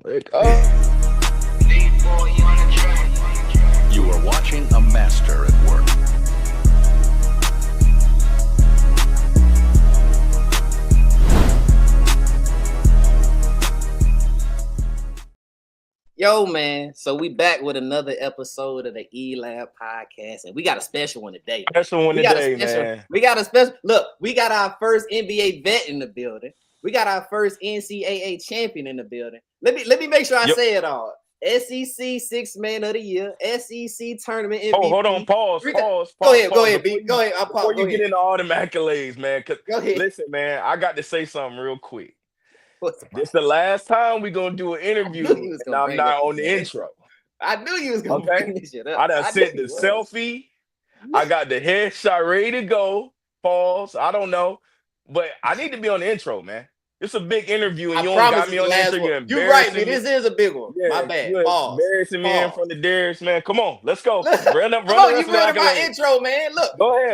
Like, you are watching a master at work. Yo, man. So we back with another episode of the E-Lab podcast, and we got a special one today. Special one today, man. We got a special look. We got our first NBA vet in the building. We got our first NCAA champion in the building. Let me make sure I say it all. SEC Sixth Man of the Year, SEC Tournament MVP. Oh, hold on, pause. Go ahead, B. Go ahead. Before you get into all them accolades, man. Go ahead. Listen, man, I got to say something real quick. This the last time we gonna do an interview, and I'm not on the intro. I knew you was gonna bring this shit up. I done sent the selfie. I got the headshot ready to go. Pause. I don't know, but I need to be on the intro, man. It's a big interview, and you only got me on the intro. You're right, man. This is a big one. Yeah, my bad. Pause. Embarrassing me in front of Darius, man. Come on, let's go. Run up. You ready my intro, man? Look, go ahead.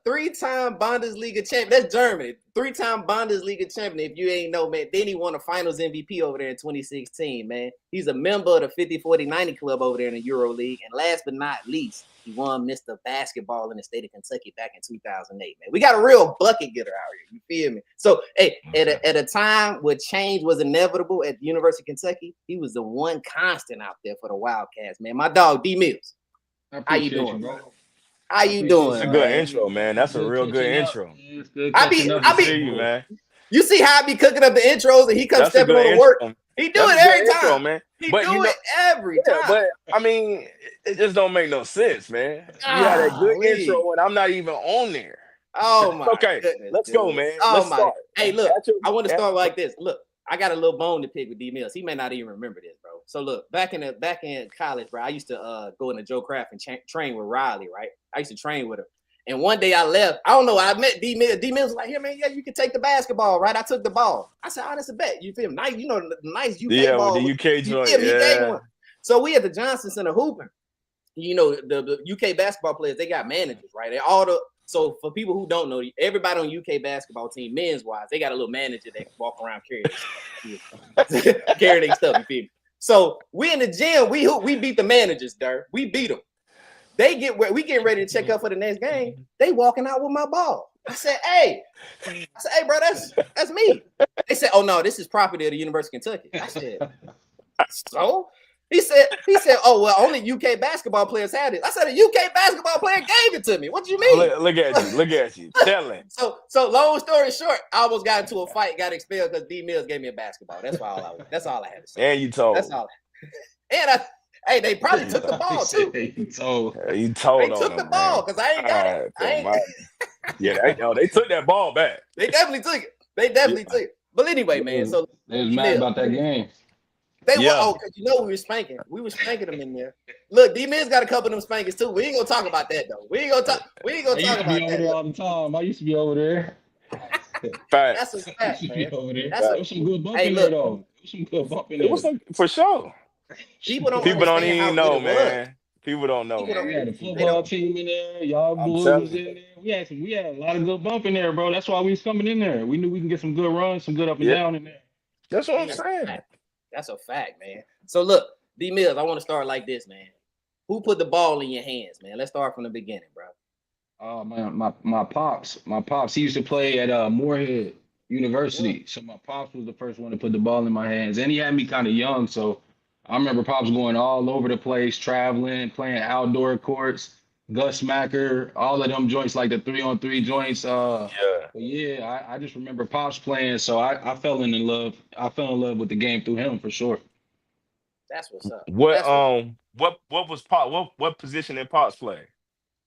Three-time Bundesliga champion. That's Germany. Three-time Bundesliga champion. If you ain't know, man, then he won a Finals MVP over there in 2016, man. He's a member of the 50-40-90 club over there in the Euro League, and last but not least, he won Mr. Basketball in the state of Kentucky back in 2008, man. We got a real bucket getter out here. You feel me? So, hey, at a time where change was inevitable at the University of Kentucky, he was the one constant out there for the Wildcats, man. My dog, D Mills. How you doing, bro? How you doing? That's a good intro, man. That's a real good intro. I be see you, man. You see how I be cooking up the intros and he comes stepping on the work. He do it every time, man. He do it every time. But I mean, it just don't make no sense, man. You had a good intro, and I'm not even on there. Oh my. Okay, goodness, let's go, man. Oh my. Start. Hey, look, I want to start like this. Look, I got a little bone to pick with D Mills. He may not even remember this, bro. So look, back in college, bro, I used to go into Joe Craft and train with Riley, right? I used to train with him. And one day I left. I don't know. I met D Mills. D Mills was like, "Here, man, yeah, you can take the basketball, right?" I took the ball. I said, "Oh, that's a bet." You feel me? Nice, you know, the nice UK ball. Yeah, with the UK joint. Yeah. So we at the Johnson Center hooping. You know, the UK basketball players, they got managers, right? So for people who don't know, everybody on UK basketball team, men's wise, they got a little manager that walk around carrying their stuff. You feel me? So we in the gym, we beat the managers, Dirk. We beat them. We getting ready to check up for the next game. They walking out with my ball. I said, hey, bro, that's me. They said, oh no, this is property of the University of Kentucky. I said, so? He said, oh well, only UK basketball players had it. I said, a UK basketball player gave it to me. What do you mean? Look at you. Telling. So long story short, I almost got into a fight, got expelled because D Mills gave me a basketball. That's all I had to say. And you told. That's all. And Hey, they probably took the ball too. You told. They took the ball because I ain't got it. Yeah, they took that ball back. They definitely took it. But anyway, man. So they was mad about that game. They were because you know we were spanking. We were spanking them in there. Look, D Mills got a couple of them spankings too. We ain't gonna talk about that though. We ain't gonna talk about that. There all the time. I used to be over there. That's a fact, man. There was some good bumping there though. It was for sure. People don't even know, man. People don't know. We had a football team in there. Y'all Blues was in there. We had a lot of good bump in there, bro. That's why we was coming in there. We knew we can get some good runs, some good up and down in there. That's what I'm saying. That's a fact, man. So look, D Mills, I want to start like this, man. Who put the ball in your hands, man? Let's start from the beginning, bro. Oh man, my pops. He used to play at Moorhead University. So my pops was the first one to put the ball in my hands, and he had me kind of young, so I remember Pops going all over the place, traveling, playing outdoor courts, Gus Macker, all of them joints, like the 3-on-3 joints. I just remember Pops playing, so I fell in love. I fell in love with the game through him for sure. That's what's up. What was Pop? What position did Pops play?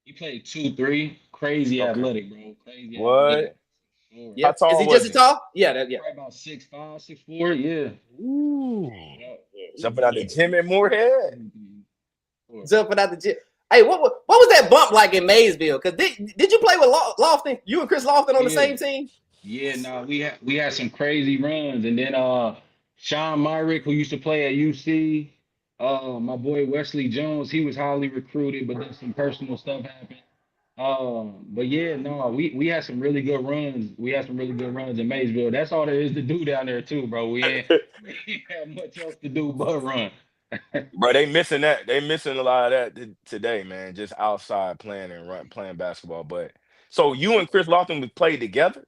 He played 2-3, crazy athletic, bro. Crazy. What? Athletic. Yeah. Is he just as tall? Yeah. Probably about 6'5", 6'4", yeah. Ooh. Jumping out the gym at Moorhead. Jumping out the gym. Hey, what was that bump like in Maysville? Because did you play with Lofton? You and Chris Lofton on the same team? Yeah, no, we had some crazy runs, and then Sean Myrick, who used to play at UC, my boy Wesley Jones, he was highly recruited, but then some personal stuff happened. But yeah, no, we had some really good runs. We had some really good runs in Maysville. That's all there is to do down there too, bro. We ain't have much else to do but run. Bro, they missing that. They missing a lot of that today, man. Just outside playing and playing basketball. But so you and Chris Lofton would play together?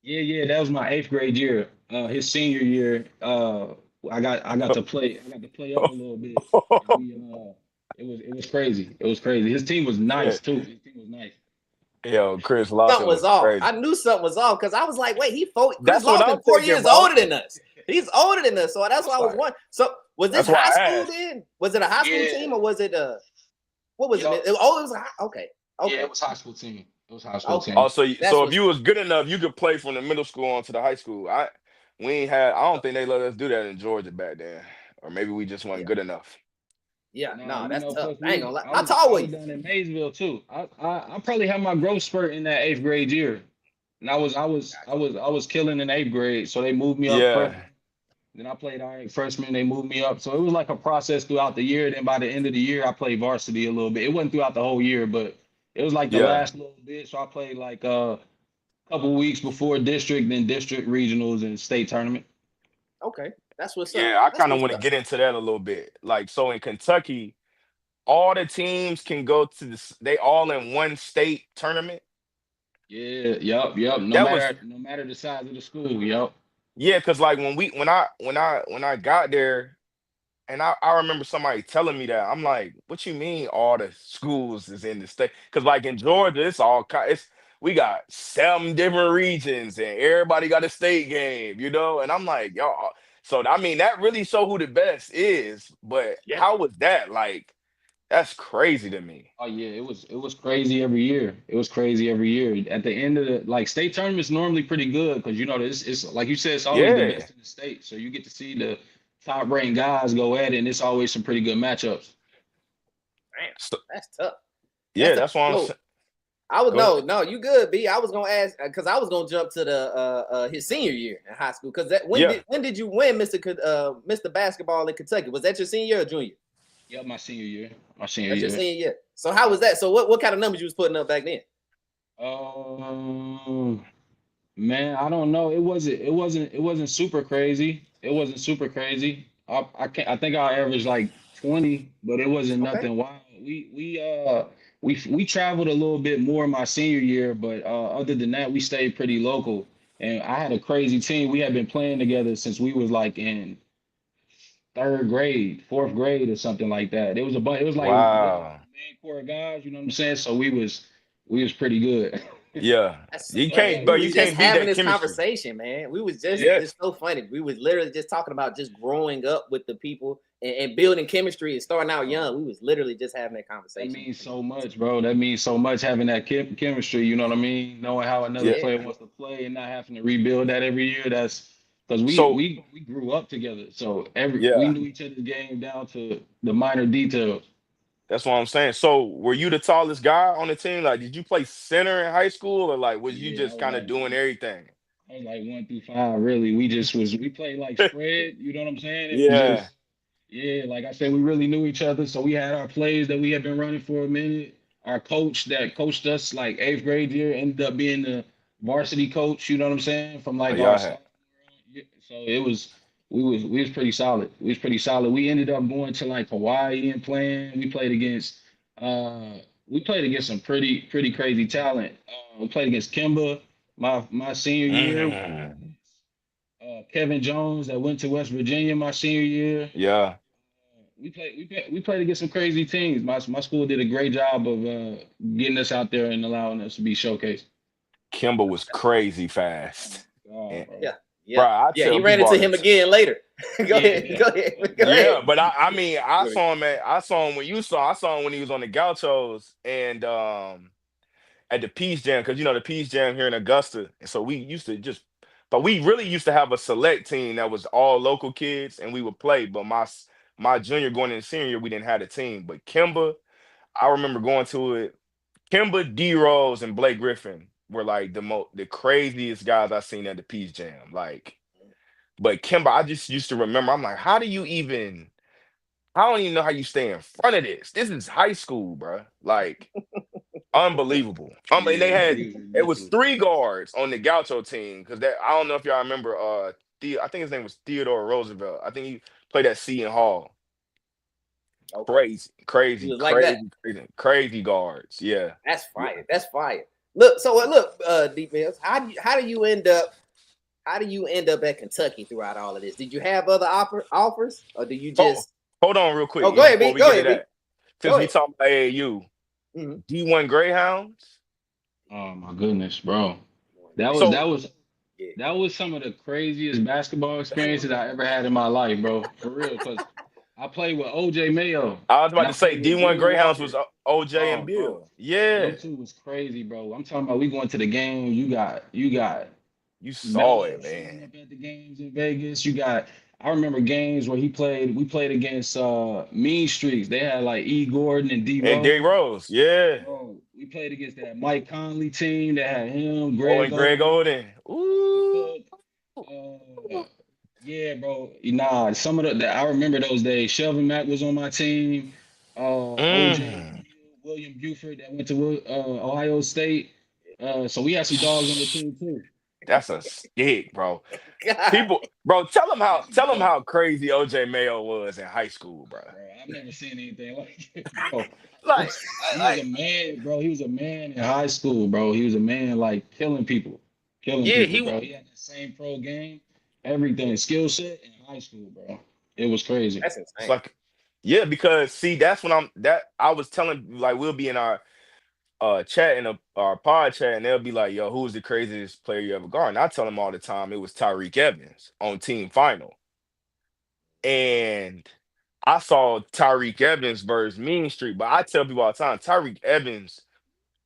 Yeah, yeah, that was my eighth grade year. His senior year, I got to play. I got to play up a little bit, and it was crazy. It was crazy. His team was Yeah. nice too. His team was nice. Yo, Chris Something Lofton was was off. crazy. I knew something was off because I was like, wait, Chris That's what I'm Lofton 4 thinking, years bro. older than us. He's older than us, so that's why That's I was like wondering. So was this that's why high I school asked. then? Was it a high school Yeah, team or was it what was it? yup. Oh, it was okay, Yeah, it okay, was high school team. It was high school okay. team. Also, That's so if what's you was good enough, you could play from the middle school on to the high school. We ain't had. I don't think they let us do that in Georgia back then, or maybe we just weren't yeah, good enough. yeah. Nah, No, that's tough. plus I ain't gonna lie. I How was tall I were was you? down in Maysville too. I probably had my growth spurt in that eighth grade year, and I was killing in eighth grade. So they moved me up Yeah, freshman. Then I played all right freshman. They moved me up. So it was like a process throughout the year. Then by the end of the year, I played varsity a little bit. It wasn't throughout the whole year, but it was like the yeah, last little bit. So I played like a couple weeks before district, then district regionals and state tournament. Okay, that's what's up. yeah. I That's kind of what's want to up. get into that a little bit. Like, so in Kentucky, all the teams can go to this. They all in one state tournament. Yeah, yep. No That was matter no matter the size of the school, yep. yeah, because like when I got there. And I remember somebody telling me that. I'm like, what you mean all the schools is in the state? Because like in Georgia, it's we got 7 different regions and everybody got a state game, And I'm like, y'all. So I mean, that really show who the best is. But Yeah. how was that? Like, that's crazy to me. Oh yeah, it was crazy every year. It was crazy every year. At the end of the like state tournaments normally pretty good because it's like you said, it's always the Yeah. best in the state. So you get to see the top ranked guys go at it, and it's always some pretty good matchups. Damn, So, that's tough. That's yeah, tough. that's why I'm So saying. I was Go ahead. no, you good, B. I was gonna ask because I was gonna jump to the his senior year in high school because that Yeah. when did you win Mr. Basketball in Kentucky? Was that your senior year or junior? Yep, my senior year. My senior That's your year. senior year. So how was that? So what kind of numbers you was putting up back then? Um, Man, I don't know. It wasn't super crazy. It wasn't super crazy. I think I averaged like 20, but it wasn't Okay, nothing wild. We traveled a little bit more my senior year, but other than that, we stayed pretty local. And I had a crazy team. We had been playing together since we was like in third grade, fourth grade, or something like that. It was a bunch. It was like Wow. the main core guys. You know what I'm saying? So we was pretty good. Yeah. that's You man. can't, We bro. was You just can't beat having that this chemistry. conversation, man. We was just Yeah. it's so funny. We was literally just talking about just growing up with the people and building chemistry and starting out young. We was literally just having that That conversation. means so much, bro. That means so much having that chemistry. You know what I mean? Knowing how another Yeah. Yeah, player wants to play and not having to rebuild that every year. That's because we So we we grew up together, so we yeah. knew each other's game down to the minor details. That's what I'm saying. So, were you the tallest guy on the team? Like, did you play center in high school, or like, was you Yeah, just kind of doing everything? I was like 1 through 5. Really, we played like spread. You know what I'm saying? It was Yeah. just yeah, like I said, we really knew each other. So we had our plays that we had been running for a minute. Our coach that coached us like eighth grade year ended up being the varsity coach, you know what I'm saying? From Oh, like our y'all had. sophomore on. Yeah, so we was pretty solid. We was pretty solid. We ended up going to like Hawaii and playing. Uh we played against some pretty crazy talent. We played against Kimba my senior year. We played Mm, against Kevin Jones that went to West Virginia my senior year. yeah. We played against some crazy teams. My school did a great job of getting us out there and allowing us to be showcased. Kimba was crazy fast. Oh, And, bro. yeah, bro, yeah, I yeah. He tell ran people into all the him time. again later. Go Yeah, ahead, yeah. go ahead, go Yeah, ahead. but I mean, I saw him when you saw. I saw him when he was on the Gauchos and at the Peace Jam because the Peace Jam here in Augusta, and so we used to just, but we really used to have a select team that was all local kids, and we would play. But my junior going into senior year, we didn't have a team. But Kimba, I remember going to it. Kimba, D Rose, and Blake Griffin were like the craziest guys I seen at the Peace Jam. Like, but Kimba, I just used to remember. I'm like, how do you even? I don't even know how you stay in front of this. This is high school, bro. Like. Unbelievable. And they Yeah, had he was it was ridiculous. 3 guards on the Gaucho team because that I don't know if y'all remember. I think his name was Theodore Roosevelt. I think he played at Seton Hall. Okay, Crazy, he crazy, was like that. crazy, crazy, crazy guards. Yeah, That's yeah. fire. That's fire. Look, so look, Deep Mills, how do you end up? How do you end up at Kentucky throughout all of this? Did you have other offers, or do you Oh, just? hold on, real quick Oh, go ahead, before B. we Go get to ahead, B. that. Go Since we ahead. talking about AAU, Mm-hmm. D1 Greyhounds. Oh my goodness, bro. That was So that was Yeah. that was some of the craziest basketball experiences I ever had in my life, bro. For real, because I played with OJ Mayo I was and about I to say played with D1 Bill Greyhounds was Walker. OJ and Oh, bro. Bill. Yeah, Them two was crazy, bro. I'm talking about we going to the game. You got you saw Melo it, showing man. up at the games in Vegas. I remember games where we played against Mean Streaks. They had like E. Gordon and D And Derrick Rose. Rose, yeah. Bro, we played against that Mike Conley team that had him, Oh, Greg and Greg Oden, Oden. Ooh. Cook. Yeah, bro. Nah, some of I remember those days. Shelvin Mack was on my team. OJ, Mm. William Buford that went to Ohio State. So we had some dogs on the team too. That's a stick, bro. God. People, bro, That's some tell them dogs. how crazy OJ Mayo was in high school, bro. Bro, I've never seen anything like it, bro. Like, He was a like, man, bro. He was a man in high school, bro. He was a man like killing yeah, people, bro. He had that same pro game, everything, skill set in high school, bro. It was crazy. That's it's insane. like, yeah, because see, that's when I was telling like we'll be in our chat in our pod chat, and they'll be like, "Yo, who's the craziest player you ever guarded?" And I tell them all the time it was Tyreek Evans on Team Final, and I saw Tyreek Evans versus Mean Street. But I tell people all the time, Tyreek Evans.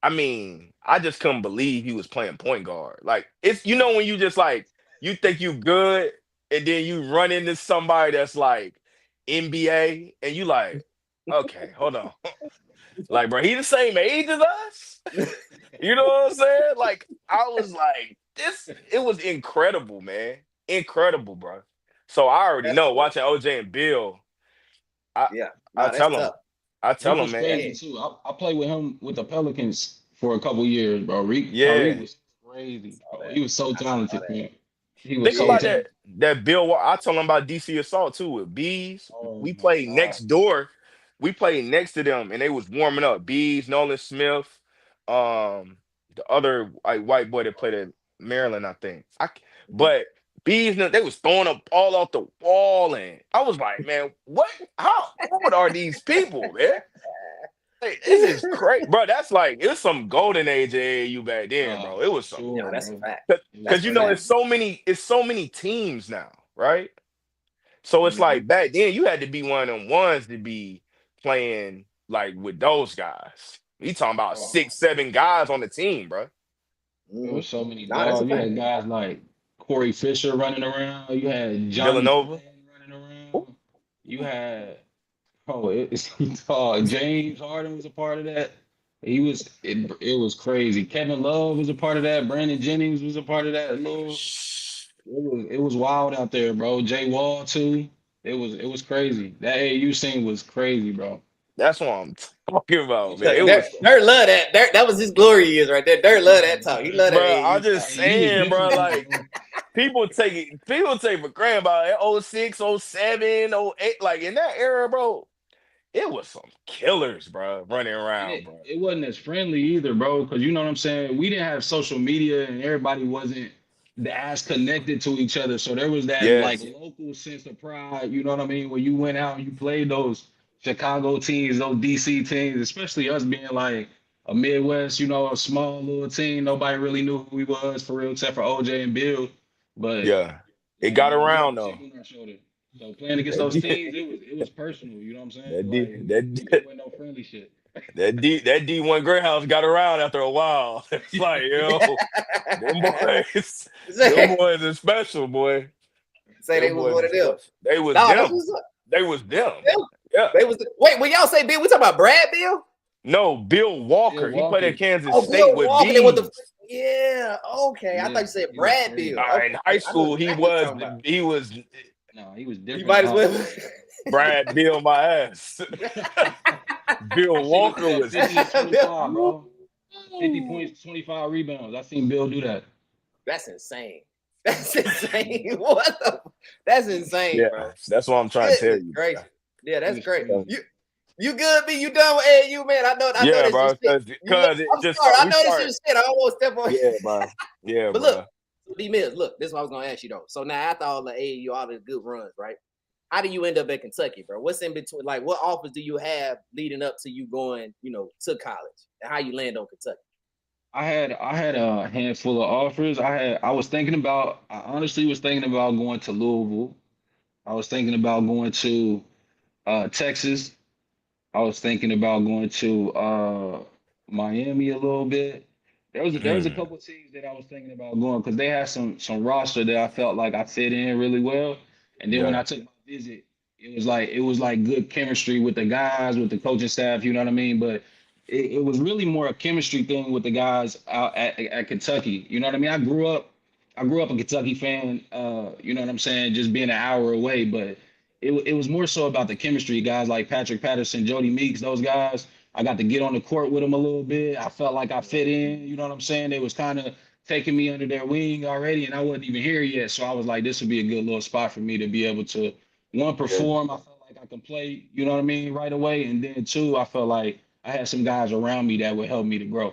I mean, I just couldn't believe he was playing point guard. Like it's when you just like you think you good, and then you run into somebody that's like NBA, and you like, okay, hold on, like bro, he the same age as us. You know what I'm saying? Like I was like, it was incredible, man. Incredible, bro. So I already That's know cool. watching OJ and Bill, I Yeah. I No, that's tell him, tough. He was man. crazy Man. too. I played with him with the Pelicans for a couple years, bro. Tariq Yeah. was crazy, Saw bro. that. He was so I saw talented, that. man. He was Think so about Yeah. talented. that I told him about DC Assault too with Bees. Oh We my played God. next door. We played next to them and they was warming up. Bees, Nolan Smith, the other white boy that played at Maryland, I think. Mhm. But Bees, they was throwing up all off the wall, and I was like, man, what? How old are these people, man? Hey, this is crazy, bro. That's like it's some golden age of AAU back then, bro. It For was some No, sure, that's a bro. fact. It was That's because a crazy. fact. it's so many teams now, right? So it's Hmm. like back then you had to be one of them ones to be playing like with those guys. We talking about Bro, 6, 7 guys on the team, bro. there Hmm. was so many No, that's a dogs. You fact. had guys like Corey Fisher running around. You had Johnny Villanova. Flynn running Ooh. around. You had it's James Harden was a part of that. It was crazy. Kevin Love was a part of that. Brandon Jennings was a part of that. It was wild out there, bro. Jay Wall too. It was crazy. That AU scene was crazy, bro. That's what I'm talking about, man. It Look, Dirt, was, Dirt love that. That was his glory years right there. Dirt love Yeah, that talk. He bro. love that bro. I'm AAU just talk. Hey, he was saying, bro. different though, Like bro. people take for granted about it. 06, 07, 08. Like in that era, bro. It was some killers, bro, running And around, it, bro. it wasn't as friendly either, bro, because you know what I'm saying? We didn't have social media and everybody wasn't as connected to each other. So there was that like Yes. local sense of pride, you know what I mean? When you went out and you played those Chicago teams, those DC teams, especially us being like a Midwest, a small little team. Nobody really knew who we was for real, except for OJ and Bill. But Yeah. It like, got we had a around chip though. on our shoulder. So playing against That those D, teams, it was personal, you know what I'm saying? that D, Like it that wasn't no friendly shit. that D1 Greyhounds got around after a while. It's like, them boys, them say, boys is special, boy. say they Them was boys one is of them. special. They was No, that's them. what's up. They was them. Them. Yeah. They was wait, when y'all say Bill, we talking about Brad Bill? No, Bill Bill Walker. He played at Walker. Kansas Oh, State Bill with Walker. They went to Bees. yeah, okay. I thought Yeah, you said he was Brad crazy. Bill. Okay, In high I know school, exactly what you're talking about. he was No, he was You different in might as high well. school. Brad Bill my ass. Bill That shit Walker that was shit is 25, Bill, bro. 50 points, 25 rebounds. I seen Bill do that. That's insane. That's insane. What the? That's insane, Yeah, bro. that's what I'm trying to tell Goodness you. gracious. Yeah, It that's was great. crazy. You good, B? You done with AU, man? I know Yeah, this your bro, shit. You look, because it I'm just sorry. I we know this your start. shit. I almost step on. Yeah, bro. Yeah, But look, bro. D Mills, look, this is what I was gonna ask you though. So now after all the AAU, all the good runs, right? How do you end up at Kentucky, bro? What's in between? Like, what offers do you have leading up to you going, to college, and how you land on Kentucky? I had a handful of offers. I was thinking about. I honestly was thinking about going to Louisville. I was thinking about going to Texas. I was thinking about going to Miami a little bit. There was a Mm, couple of teams that I was thinking about going because they had some roster that I felt like I fit in really well. And then when yeah, I took my visit, it was like good chemistry with the guys, with the coaching staff. You know what I mean? But it was really more a chemistry thing with the guys out at Kentucky. You know what I mean? I grew up a Kentucky fan. You know what I'm saying? Just being an hour away, but it was more so about the chemistry. Guys like Patrick Patterson, Jody Meeks, those guys. I got to get on the court with them a little bit. I felt like I fit in. You know what I'm saying? They was kind of taking me under their wing already, and I wasn't even here yet. So I was like, this would be a good little spot for me to be able to one yeah, perform. I felt like I can play. You know what I mean, right away, and then two, I felt like I had some guys around me that would help me to grow.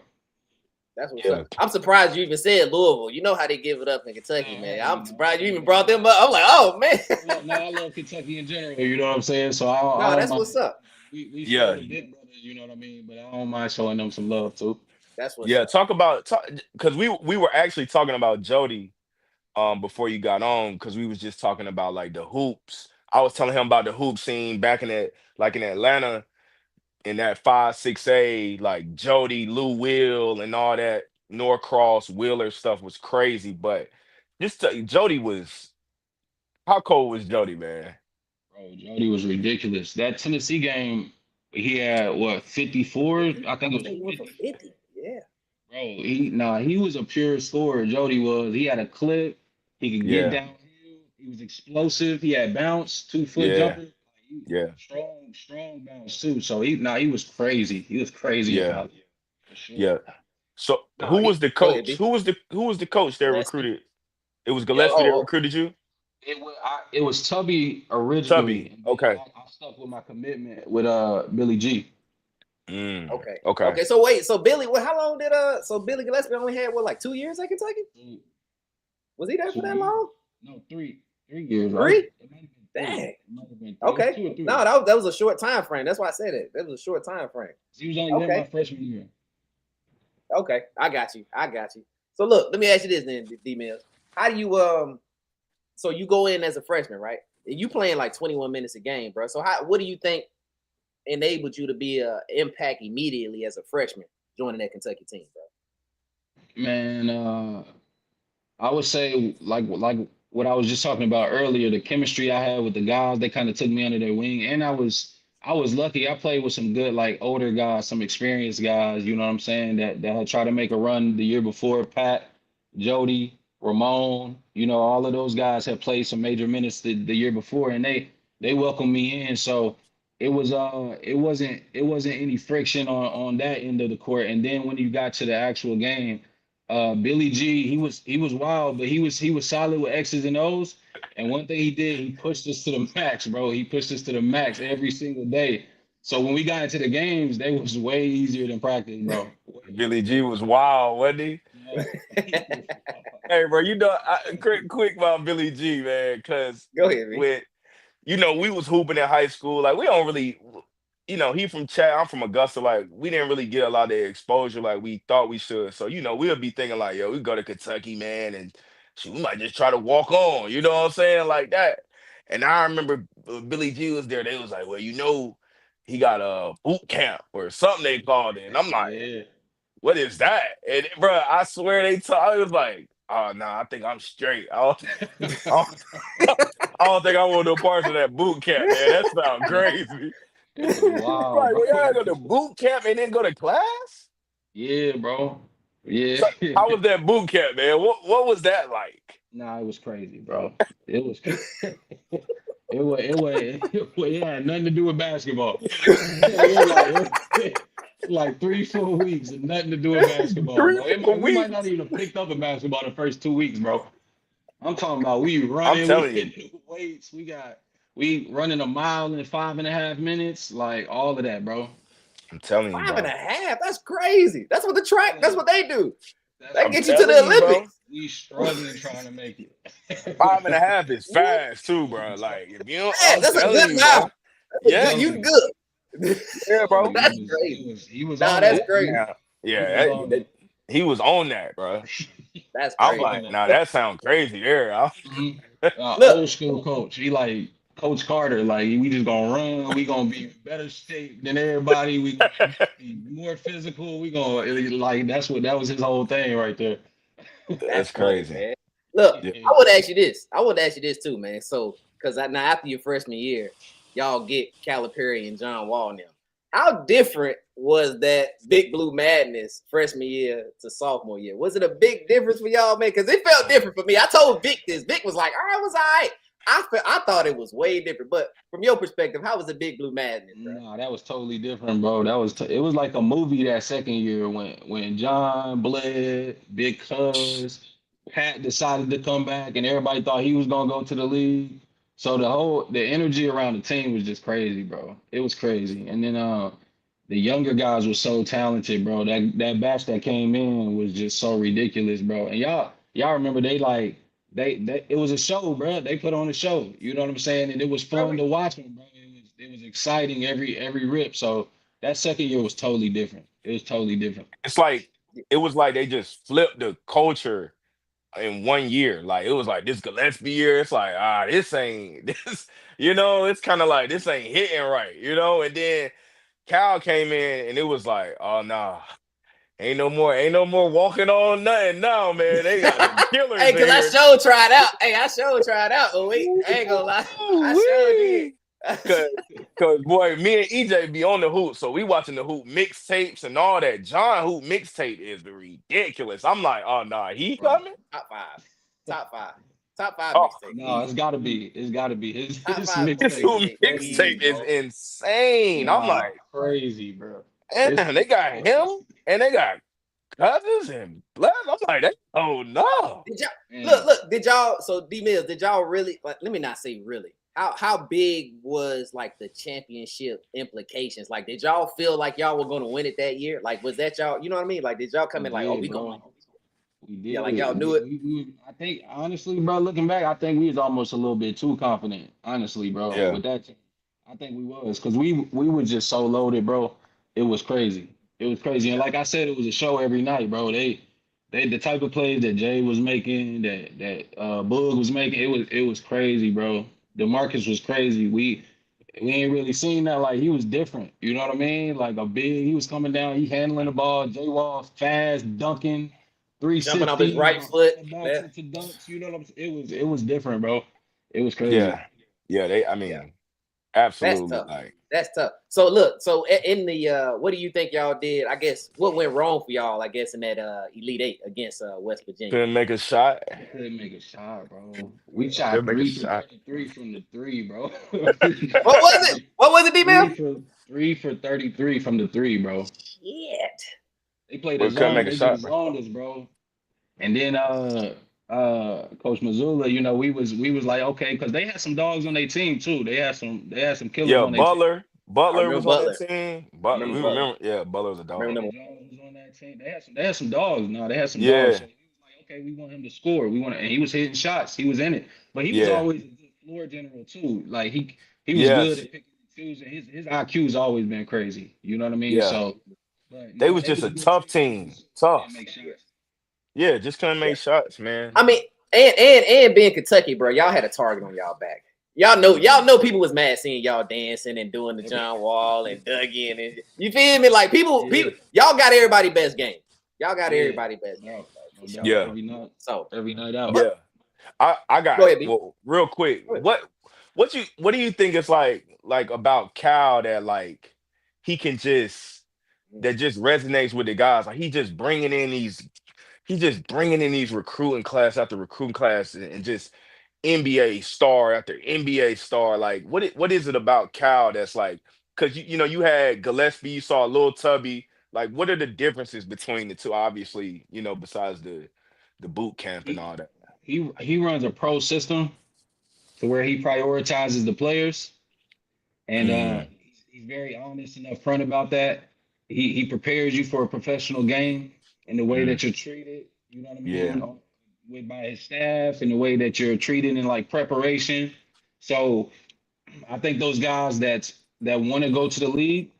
That's what's yeah, up. I'm surprised you even said Louisville. You know how they give it up in Kentucky, No, man. hey, I'm no, surprised you even brought them up. I'm like, oh man. no, I love Kentucky in general. You know what I'm saying? So I No, don't that's mind. what's up. We still yeah, the big brothers. You know what I mean? But I don't mind showing them some love too. That's what's yeah. up. Talk about because we were actually talking about Jody before you got on because we was just talking about like the hoops. I was telling him about the hoop scene back in that like in Atlanta in that 5-6A like Jody, Lou Will, and all that Norcross Wheeler stuff was crazy. But Jody was how cold was Jody, man? Bro, Jody was ridiculous. That Tennessee game, he had what 54? 50. I I think it think was they went for 50. 50. Yeah. Bro, he was a pure scorer. Jody was. He had a clip. He could get Yeah, downhill. He was explosive. He had bounce, 2 foot yeah, jumper. yeah, Strong bounce too. So he was crazy. He was crazy in yeah, college for sure. yeah. So No, who was the go ahead, coach? B. Who was the coach that Gillespie. recruited? It was Yep. Gillespie that Oh, recruited you? It was Tubby originally, Tubby. and then Okay. I stuck with my commitment with Billy G. okay. Okay. Okay. So wait. So Billy, how long did so Billy Gillespie only had what, like 2 years at Kentucky? Two, Was he there for that 2 years. long? No, 3 years, right? 3? It might have been three. Dang. It might have been three. It was Okay. 2 or 3. No, that was a short time frame. That's why I said it. That was a short time frame. He was only there my Okay. freshman year. Okay. I got you. So look, let me ask you this then, D Mills. How do you so you go in as a freshman, right? And you playing like 21 minutes a game, bro. So what do you think enabled you to be a impact immediately as a freshman joining that Kentucky team, bro? Man, I would say like what I was just talking about earlier, the chemistry I had with the guys, they kind of took me under their wing, and I was lucky. I played with some good like older guys, some experienced guys. You know what I'm saying? That had tried to make a run the year before. Pat, Jody, Ramon. All of those guys had played some major minutes the year before, and they welcomed me in. So it wasn't any friction on that end of the court. And then when you got to the actual game. Billy G, he was wild, but he was solid with X's and O's. And one thing he did, he pushed us to the max, bro. He pushed us to the max every single day. So when we got into the games, they was way easier than practice, bro. Way Billy G easier. was wild, wasn't he? No, he was Hey, bro, quick about Billy G, man, because Go ahead, man. with we was hooping in high school. Like we don't really, he from Chat, I'm from Augusta. Like we didn't really get a lot of exposure like we thought we should. So we'll be thinking like, yo, we go to Kentucky, man, and shoot, we might just try to walk on. You know what I'm saying, like that. And I remember Billy G was there. They was like, well, he got a boot camp or something they called it. And I'm like, yeah. what is that? And bro, I swear I was like, oh no, I think I'm straight. I don't, I don't think I want no parts of that boot camp, man. That sounds crazy. It was wild, Right, bro. we gotta go to boot camp and then go to class. Yeah, bro. Yeah. So, how was that boot camp, man? What was that like? Nah, it was crazy, bro. It was it had nothing to do with basketball. It was like like 3, 4 weeks and nothing to do with basketball, Three, bro. four We might not weeks. even have picked up in basketball the first 2 weeks, bro. I'm talking about we I'm running, we telling you. hitting weights, we running a mile in 5.5 minutes, like all of that, bro. I'm telling you, Five and a bro. half. That's crazy. That's what the track. That's what they do. That's They I'm what get we you to telling the you, bro. Olympics. we struggling trying to make Five and it. a half is What? fast too, bro. Like if you don't, Man, I'm that's a telling good you, mile. bro. That's a Yeah, good. Telling You you, good? yeah, bro. he That's was crazy. he was Nah, on that's that. crazy. Yeah, He yeah. was on that. He was on that, bro. That's He was I'm crazy. on like, that. nah, Look, that sounds crazy there. Mhm. look. Old school coach. He like Coach Carter. Like we just gonna run. We gonna be in better shape than everybody. We gonna be more physical. We gonna like that was his whole thing right there. That's That's funny, crazy. man. Look, Yeah. I would ask you this. I would ask you this too, man. So, because now after your freshman year, y'all get Calipari and John Wall now. How different was that Big Blue Madness freshman year to sophomore year? Was it a big difference for y'all, man? Because it felt different for me. I told Vic this. Vic was like, "I was all right." I thought it was way different. But from your perspective, how was the Big Blue Madness, bro? Nah, that was totally different, bro. It was like a movie that second year when John bled, Big Cuz, Pat decided to come back, and everybody thought he was gonna go to the league. So the energy around the team was just crazy, bro. It was crazy. And then the younger guys were so talented, bro. That batch that came in was just so ridiculous, bro. And y'all remember they it was a show, bro. They put on a show. You know what I'm saying? And it was Bro, fun to watch them, bro. It was exciting every rip. So that second year was totally different. It was totally different. It's like it was like they just flipped the culture in 1 year. Like it was like this Gillespie year. It's like this ain't this. It's kind of like this ain't hitting right. And then Cal came in and it was like, oh nah, ain't no more walking on nothing now, man. They got them killers hey, in cause I here. showed tried out. Hey, I showed tried out. Oh wait, I ain't gonna lie. I sure did. Ooh-wee. Cause boy, me and EJ be on the hoop, so we watching the hoop mixtapes and all that. John hoop mixtape is ridiculous. I'm like, oh nah, he Bro, coming? top five, top five, top five Oh, mixtape, No, it's easy. gotta be. It's gotta be. Top His five his mixtape mixtape, is hoop man, crazy, mixtape easy. is bro. insane. I'm Nah, like, crazy, bro. It's damn, they got him and they got Cousins and Blood. I'm like, oh no. Did y'all man. look? Did y'all? So D Mills, did y'all really? Like, let me not say really. How big was like the championship implications? Like, did y'all feel like y'all were going to win it that year? Like, was that y'all? You know what I mean? Like, did y'all come We in like, oh, did, we gonna win? bro. We Yeah, did. like y'all knew it. I think honestly, bro, looking back, I think we was almost a little bit too confident. Honestly, bro, Yeah, with that team, I think we was because we were just so loaded, bro. It was crazy. It was crazy, and Yeah, like I said, it was a show every night, bro. They the type of plays that Jay was making, that Boog was making. It was crazy, bro. DeMarcus was crazy. We ain't really seen that. Like he was different. You know what I mean? Like he was coming down, he handling the ball. J Wall fast, dunking, jumping off his 360 right foot. out of box Yeah, into dunks. You know what I'm saying? It was different, bro. It was crazy. yeah, yeah. I yeah. mean, That's absolutely. tough. Like, That's tough. So look, so in the what do you think y'all did? I guess what went wrong for y'all, I guess, in that Elite Eight against West Virginia. couldn't make a shot. We couldn't make a shot, bro. We Yeah, couldn't shot make a three for shot. 33 from the three, bro. What was it? What was it, D-Mill? three for 33 from the three, bro. Shit. They played a We couldn't zone. make a They shot, just bro. zoned us, bro. And then Coach Missoula, we was like, okay, because they had some dogs on their team too. They had some killers Yeah, on their team. I Butler remember was on that Butler. team. I But remember we Butler. remember, yeah, Butler was a I remember dog. them. Brandon Jones was on that team. They had some dogs. No, they had some dogs. Yeah, So he was like, okay, we want him to score. And he was hitting shots. He was in it. But he was yeah, always a good floor general too. Like he was good yes, at picking and choosing. His IQ's always been crazy. You know what I mean? yeah. So, but They no, was they just was a a good tough team. team, We just didn't tough. make shots. Yeah, just couldn't Yeah. make shots, man. I mean, and being Kentucky, bro, y'all had a target on y'all back. Y'all know people was mad seeing y'all dancing and doing the John Wall and Dougie and you feel me? Like people, Yeah, y'all got everybody best game. Y'all got yeah, everybody best game, no, bro, no for sure. doubt. Yeah, So, Every night out. but yeah. I go got ahead, B. well real quick. Go ahead. What do you think is like about Cal that like he can just that just resonates with the guys? Like he just bringing in these recruiting class after recruiting class and just NBA star after NBA star. Like what is it about Cal that's like because you had Gillespie, you saw a little Tubby. Like, what are the differences between the two? Obviously, besides the boot camp and He all that. he runs a pro system to where he prioritizes the players, and Mm, he's very honest and upfront about that. He prepares you for a professional game in the way mm, that you're treated. You know what I yeah, mean? With by his staff and the way that you're treated in like preparation. So I think those guys that want to go to the league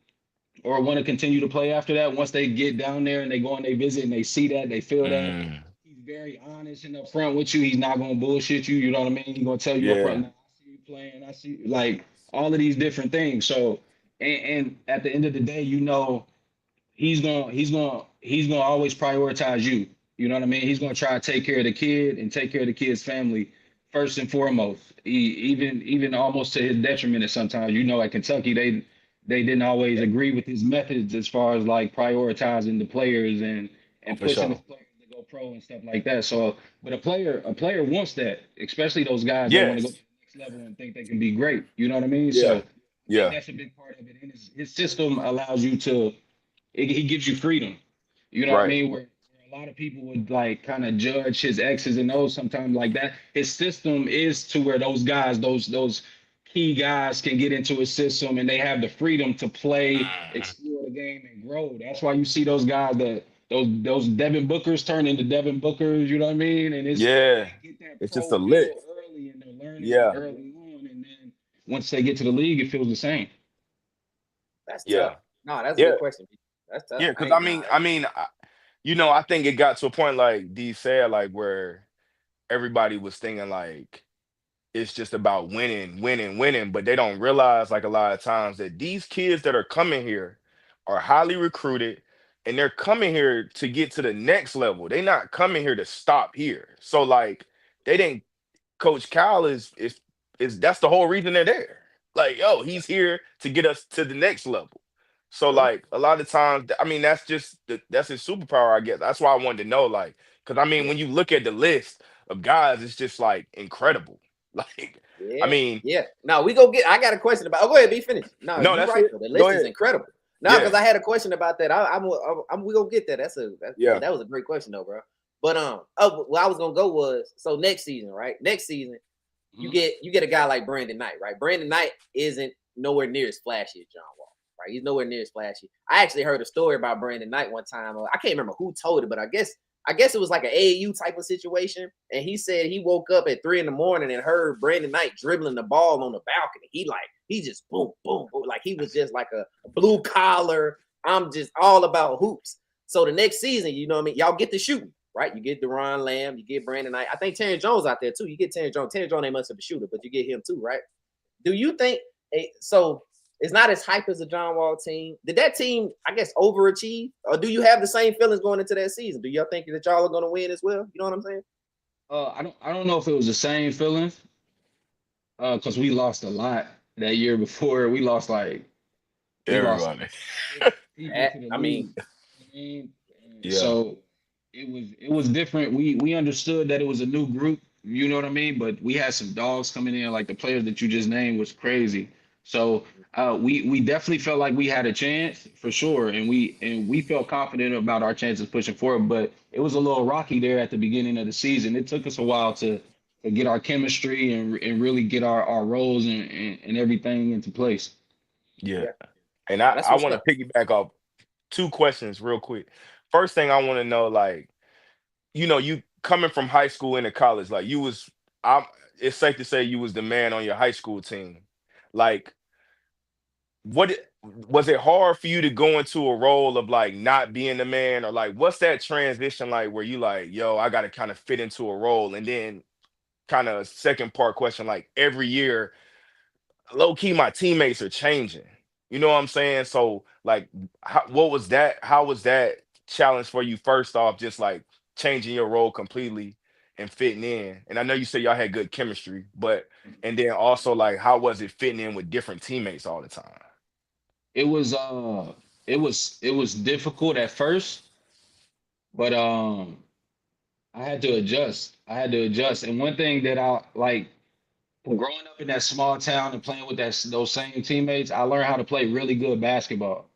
or want to continue to play after that, once they get down there and they go and they visit and they see that, they feel that, mm, he's very honest and upfront with you. He's not gonna bullshit you. You know what I mean? He's gonna tell you upfront, yeah, "Nah, I see you playing. I see like all of these different things." So, and at the end of the day, he's gonna always prioritize you. You know what I mean? He's gonna try to take care of the kid and take care of the kid's family first and foremost. Even almost to his detriment at sometimes. At Kentucky, they didn't always agree with his methods as far as like prioritizing the players oh, and for pushing the sure. players to go pro and stuff like that. So, but a player wants that, especially those guys that want to go to Yes, the next level and think they can be great. You know what I mean? So, yeah, I think yeah, that's a big part of it. And his system allows you to he gives you freedom. You know what I right. mean? Where a lot of people would like kind of judge his X's and O's sometimes like that. His system is to where those guys, those key guys can get into his system and they have the freedom to play, Mm, explore the game and grow. That's why you see those guys that those Devin Bookers turn into Devin Bookers, you know what I mean? And yeah, they get that it's just pro a feel lift. early and they're learning Yeah, early on and then once they get to the league, it feels the same. That's tough. yeah, No, that's a yeah, good question. That's tough. yeah. I Because ain't nah. I think it got to a point like D said, like where everybody was thinking like it's just about winning, winning, winning, but they don't realize like a lot of times that these kids that are coming here are highly recruited and they're coming here to get to the next level. They're not coming here to stop here. So like they didn't Coach Cal is that's the whole reason they're there. Like, yo, he's here to get us to the next level. So True. like a lot of times, I mean, that's his superpower, I guess. That's why I wanted to know, like, because I mean, Yeah. when you look at the list of guys, it's just like incredible. Like, I Yeah. mean, Yeah. Now we go get. I got a question about. Oh, go ahead. Be finished. No, no, you that's right it. though. The Go list is ahead. incredible. No, because Yeah, I had a question about that. I'm we gonna get that. yeah. That was a great question though, bro. But oh, well, I was gonna go was so next season, right? Next season, you Mhm. get a guy like Brandon Knight, right? Brandon Knight isn't nowhere near as flashy as John Wall, right? He's nowhere near as flashy. I actually heard a story about Brandon Knight one time. I can't remember who told it, but I guess it was like an AAU type of situation. And he said he woke up at 3 a.m. and heard Brandon Knight dribbling the ball on the balcony. He just boom, boom, boom. Like he was just like a blue collar. I'm just all about hoops. So the next season, you know what I mean? Y'all get the shooting, right? You get Deron Lamb, you get Brandon Knight. I think Terry Jones out there too. You get Terry Jones. Terry Jones ain't much of a shooter, but you get him too, right? Do you think so? It's not as hype as the John Wall team. Did that team, I guess, overachieve, or do you have the same feelings going into that season? Do y'all think that y'all are going to win as well? You know what I'm saying? I don't know if it was the same feelings, because we lost a lot that year before. We lost Everybody. people to the I mean, league. I mean, Yeah, so it was different. We understood that it was a new group, you know what I mean? But we had some dogs coming in, like the players that you just named was crazy. So we definitely felt like we had a chance for sure, and we felt confident about our chances pushing forward. But it was a little rocky there at the beginning of the season. It took us a while to get our chemistry and really get our roles and everything into place. yeah. yeah, And no, I, that's I what's want up. to piggyback off two questions real quick. First thing I want to know, like, you coming from high school into college, like I'm it's safe to say you was the man on your high school team. Like, was it hard for you to go into a role of like not being the man, or like what's that transition like where you like, yo, I gotta kind of fit into a role? And then kind of second part question, like every year low key my teammates are changing. You know what I'm saying? So like what was that? How was that challenge for you first off, just like changing your role completely and fitting in? And I know you said y'all had good chemistry, but and then also like how was it fitting in with different teammates all the time? It was it was difficult at first, but I had to adjust. And one thing that I like growing up in that small town and playing with those same teammates, I learned how to play really good basketball.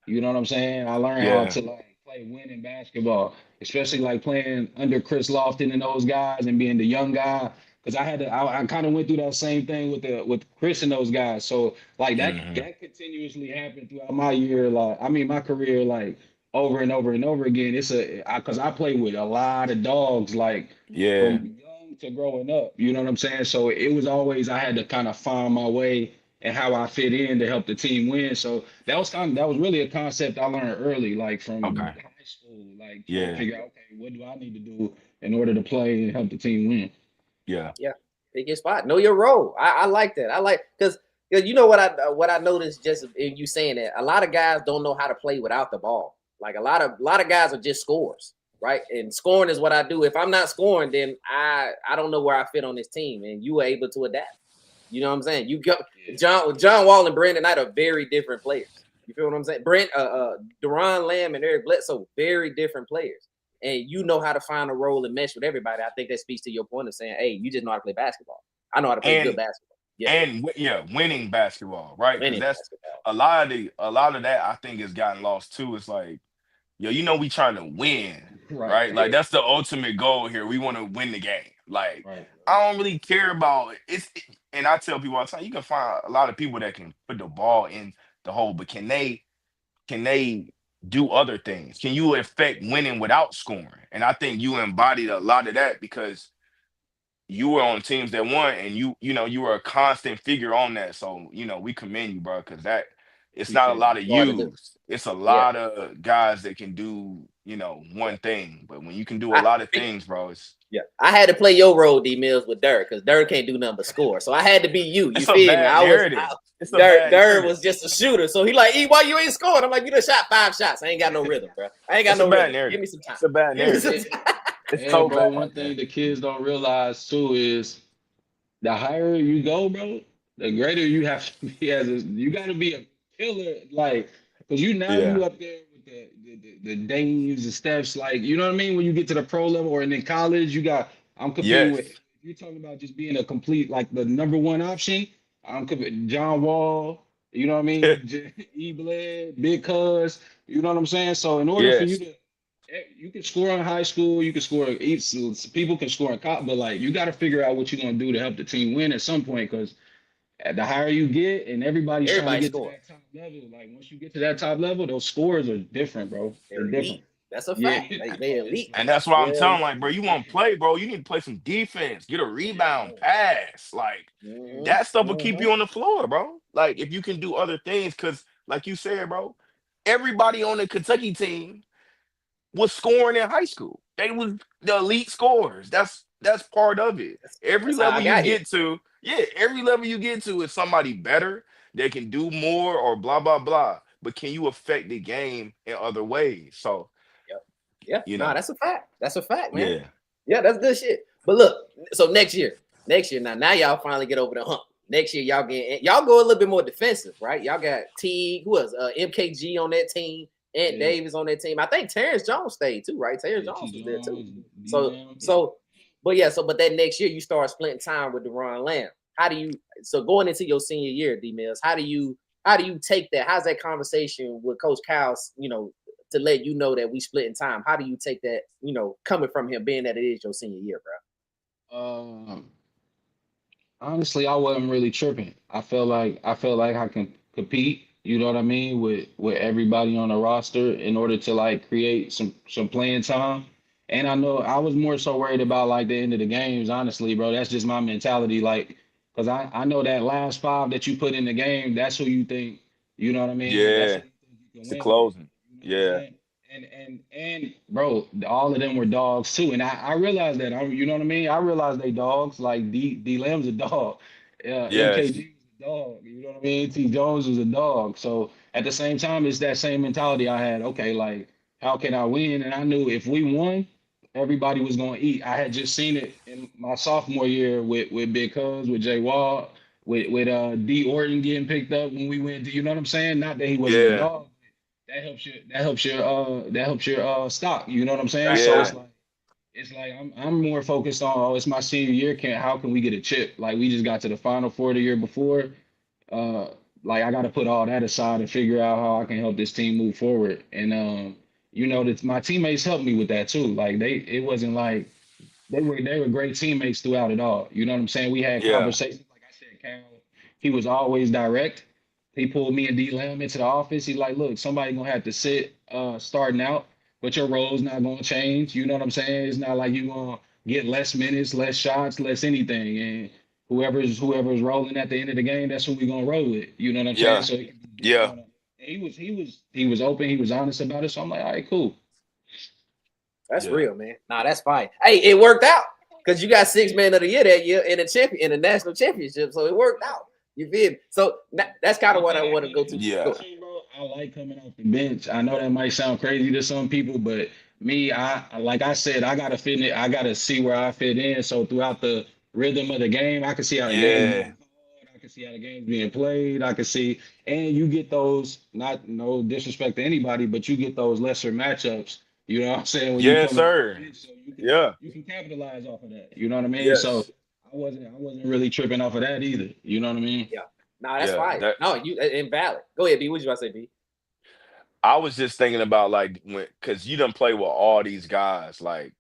You know what I'm saying? I learned how Yeah. to like play winning basketball, especially like playing under Chris Lofton and those guys and being the young guy. Because I kind of went through that same thing with Chris and those guys. So like Hmm. that continuously happened throughout my year. Like I mean my career like over and over and over again. It's because I play with a lot of dogs like Yeah. from young to growing up. You know what I'm saying? So it was always I had to kind of find my way and how I fit in to help the team win. So that was really a concept I learned early, like from Okay. high school, like trying to Yeah. figure out, okay, what do I need to do in order to play and help the team win? Yeah. Yeah, pick your spot. Know your role. I like that. I like because you know what I noticed just in you saying that a lot of guys don't know how to play without the ball. Like a lot of guys are just scores, right? And scoring is what I do. If I'm not scoring, then I don't know where I fit on this team. And you were able to adapt. You know what I'm saying? You go John Wall and Brandon Knight are very different players. You feel what I'm saying? Deron Lamb and Eric Bledsoe, very different players. And you know how to find a role and mesh with everybody. I think that speaks to your point of saying, hey, you just know how to play basketball. I know how to play good And basketball. Yeah, yeah, winning basketball, right? Because winning that's basketball. a lot of that I think has gotten lost too. It's like, yo, we trying to win, Right, right? Like that's the ultimate goal here. We want to win the game. Like right. I don't really care about and I tell people all the time, you can find a lot of people that can put the ball in the hole, but can they do other things? Can you affect winning without scoring? And I think you embodied a lot of that because you were on teams that won and you were a constant figure on that. So, we commend you, bro, because that it's not a Appreciate lot that. of It's hard to do. use. It's a Yeah. lot of guys that can do, Yeah. one thing. But when you can do a I, lot of things, bro, yeah. I had to play your role, D Mills, with Dirk because Dirk can't do nothing but score. So I had to be you. You it's a feel me? bad narrative. It's a bad Dirk narrative. was just a shooter. So he like, E, why you ain't scoring? I'm like, you done shot 5 shots. I ain't got no rhythm, bro. I ain't got It's a no bad rhythm. Give narrative. me some time. It's a bad Give me some narrative. And, time. It's and so bro, bad, one man. thing the kids don't realize too is the higher you go, bro, the greater you have to be you got to be a killer, like, because Yeah. you up there with the Dames, the Stephs, like, you know what I mean? When you get to the pro level or in college, I'm competing with, Yes. you're talking about just being a complete, like, the number one option. I'm competing, John Wall, you know what I mean? E. Bled, Big Cuz, you know what I'm saying? So in order for you Yes. to you can score in high school, you can score. People can score in college, but like you got to figure out what you're gonna do to help the team win at some point. Because the higher you get, and everybody's trying to Everybody get to scoring. that top level. Like once you get to that top level, those scores are different, bro. They're They're different. elite. That's a Yeah, fact. They it's elite. And like that's why I'm Yeah. telling, like, bro, you want to play, bro. You need to play some defense, get a rebound, pass. Like, Mm-hmm. that stuff will keep Mm-hmm. you on the floor, bro. Like, if you can do other things, because, like you said, bro, everybody on the Kentucky team was scoring in high school. They was the elite scorers. That's part of it. Every That's how level I you got here. get to, yeah, every level you get to is somebody better. They can do more or blah blah blah. But can you affect the game in other ways? So, Yep. Yeah. you Nah, know, that's a fact. That's a fact, man. yeah, Yeah, that's good shit. But look, so next year, now y'all finally get over the hump. Next year, y'all go a little bit more defensive, right? Y'all got T, who was MKG on that team, Ant yeah, Davis on that team. I think Terrence Jones stayed too, right? Terrence yeah. Jones T. was there too. Jones, D. So Lamb, yeah. so, but yeah, but that next year you start splitting time with Deron Lamb. How do you going into your senior year, D Mills? How do you take that? How's that conversation with Coach Kyle's, to let you know that we split in time? How do you take that, coming from him, being that it is your senior year, bro? Um, Honestly, I wasn't really tripping. I felt like I can compete, you know what I mean, with everybody on the roster in order to like create some playing time. And I know I was more so worried about like the end of the games, honestly, bro. That's just my mentality. Like, because I know that last five that you put in the game, that's who you think, you know what I mean? That's who yeah. you think you can It's the win with. closing. You know what I'm Yeah, saying? And bro, all of them were dogs too. And I realized that. You know what I mean? I realized they dogs. Like D Lamb's a dog. yes, MKG was a dog. You know what I mean? T Jones was a dog. So at the same time, it's that same mentality I had. Okay, like how can I win? And I knew if we won, everybody was gonna eat. I had just seen it in my sophomore year with Big Cuz, with Jay Wall, with D Orton getting picked up when we went to, you know what I'm saying? Not that he wasn't a yeah, dog, that helps your stock. You know what I'm saying? So it's yeah. like it's like I'm more focused on, oh, it's my senior year. How can we get a chip? Like we just got to the Final Four the year before. Uh, like I got to put all that aside and figure out how I can help this team move forward. And that my teammates helped me with that too. Like it wasn't like they were great teammates throughout it all. You know what I'm saying? We had Yeah. conversations. Like I said, Cal, he was always direct. He pulled me and D Lamb into the office. He's like, look, somebody gonna have to sit starting out, but your role's not gonna change. You know what I'm saying? It's not like you gonna get less minutes, less shots, less anything. And whoever's rolling at the end of the game, that's who we gonna roll with. You know what I'm saying? Yeah. So it can be different Yeah. on a, he was open, he was honest about it. So I'm like, all right, cool. That's Yeah. real, man. Nah, that's fine. Hey, it worked out because you got six man of the year that year in the champion in the national championship, so it worked out. You feel me? So that's kind of One what I thing I want to go gotta to. admit Yeah. Go. too, bro, I like coming off the bench. I know that might sound crazy to some people, but me, like I said, I gotta fit in. I gotta see where I fit in. So throughout the rhythm of the game, I can see how the game's being Yeah. called. I can see how the game's being played. I can see, and you get those. Not no disrespect to anybody, but you get those lesser matchups. You know what I'm saying when you Yes, come off the sir. bench, so Yeah. you can capitalize off of that. You know what I mean? So Yes. I wasn't really tripping off of that either. You know what I mean? Yeah. Nah, that's Yeah. fine. That No, you invalid. Go ahead, B. What you about to say, B? I was just thinking about like when because you done play with all these guys, like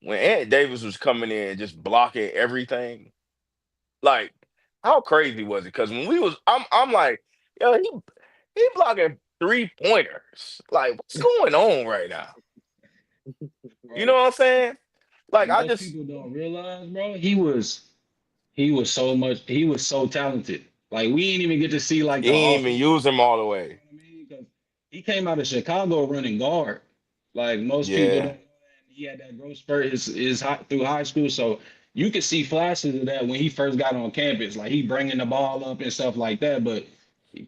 when Ant Davis was coming in just blocking everything, like how crazy was it? Because when we was I'm like, yo, he blocking 3 pointers. Like, what's going on right now? You know Bro, what I'm saying? Like what I most just people don't realize, bro, he was so talented. Like we didn't even get to see like he the ain't even offensive use side him of all the it. You way. know what I mean? Because he came out of Chicago running guard. Like most people don't Yeah. know that he had that growth spurt through high school. So you could see flashes of that when he first got on campus. Like he bringing the ball up and stuff like that. But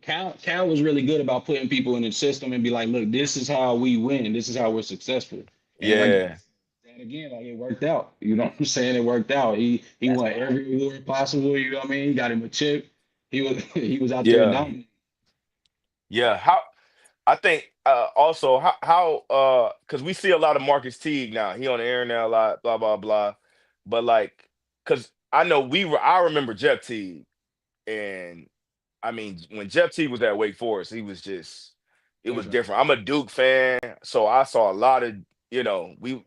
Cal was really good about putting people in the system and be like, look, this is how we win. This is how we're successful. And like Yeah. that again, like it worked out. You know what I'm saying? It worked out. He That's won fine. every award possible. You know what I mean? He got him a chip. He was out there Yeah. dominating. Yeah. How I think also how because we see a lot of Marcus Teague now. He on the air now a lot, blah blah blah. But like, because I know I remember Jeff Teague, and I mean when Jeff Teague was at Wake Forest, he was just it was Different. different. I'm a Duke fan, so I saw a lot of we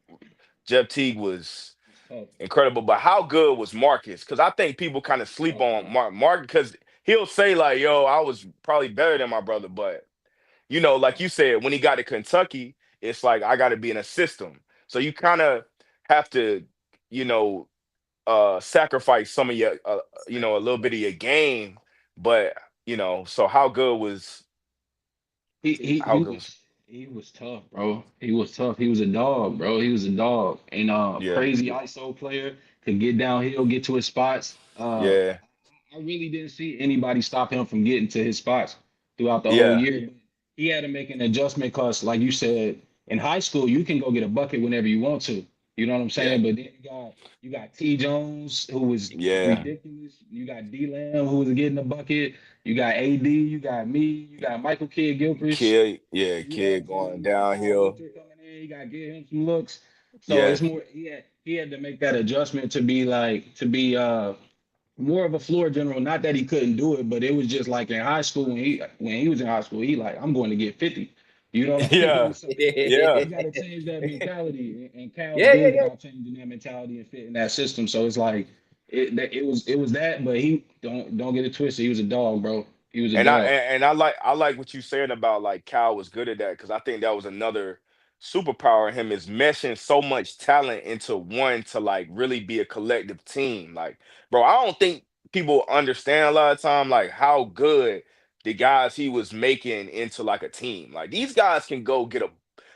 Jeff Teague was It's tough. incredible. But how good was Marcus? Because I think people kind of sleep Tough, on bro. Mark because he'll say like, "Yo, I was probably better than my brother," but like you said, when he got to Kentucky, it's like I got to be in a system. So you kind of have to, you know, sacrifice some of your, a little bit of your game. But so how good was He he how he good? was he was tough, bro. He was tough. He was a dog, bro. He was a dog. And Yeah, crazy ISO player, could get downhill, get to his spots. yeah, I really didn't see anybody stop him from getting to his spots throughout the whole yeah, year. But he had to make an adjustment because, like you said, in high school you can go get a bucket whenever you want to. You know what I'm yeah, saying? But then you got T Jones who was yeah. ridiculous. You got D Lamb who was getting the bucket. You got AD. You got me. You got Michael Kidd Gilchrist. Kid, yeah, Yeah, kid so going you got Paul downhill. Victor coming in. You got to get him some looks. So Yeah, it's more. He had to make that adjustment to be more of a floor general. Not that he couldn't do it, but it was just like in high school when he was in high school, he like I'm going to get 50. You know what I mean? yeah, So yeah, you got to change that mentality, and Cal's Yeah, yeah, good yeah. about changing that mentality and fitting that system. So it's like it was that, but he don't get it twisted. He was a dog, bro. He was a And I dog. and, and I like what you saying about like Cal was good at that because I think that was another superpower in him is meshing so much talent into one to like really be a collective team. Like, bro, I don't think people understand a lot of time like how good the guys he was making into like a team. Like these guys can go get a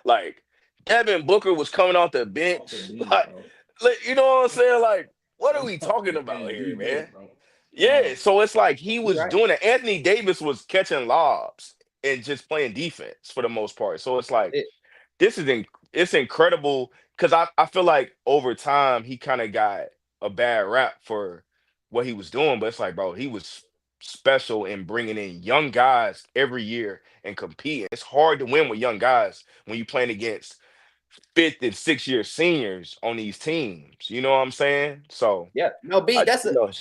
like Devin Booker was coming off the Off the bench. bench, Like, bro. you know what I'm saying? Like, what are That's we off talking the about bench. here, He man? built, bro. Yeah, so it's like he You was right. doing it. Anthony Davis was catching lobs and just playing defense for the most part. So it's like It, this is it's incredible because I feel like over time he kind of got a bad rap for what he was doing, but it's like, bro, he was special in bringing in young guys every year and competing. It's hard to win with young guys when you're playing against. fifth and sixth year seniors on these teams. You know what I'm saying? So Yeah, no, B. I, That's you know,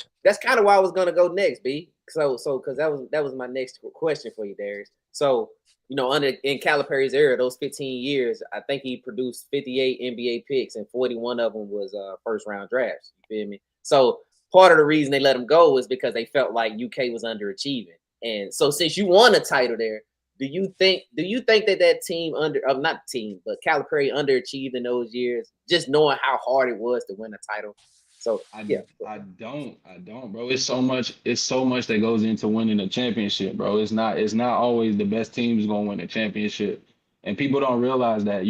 kind of why I was gonna go next, B. So because that was my next question for you, Darius. So under in Calipari's era, those 15 years, I think he produced 58 NBA picks, and 41 of them was first round drafts. You feel me? So part of the reason they let him go is because they felt like UK was underachieving, and so since you won a title there, do you think that team not team, but Calipari underachieved in those years, just knowing how hard it was to win a title? So I yeah, I don't, bro. It's so much that goes into winning a championship, bro. It's not always the best teams gonna win a championship. And people don't realize that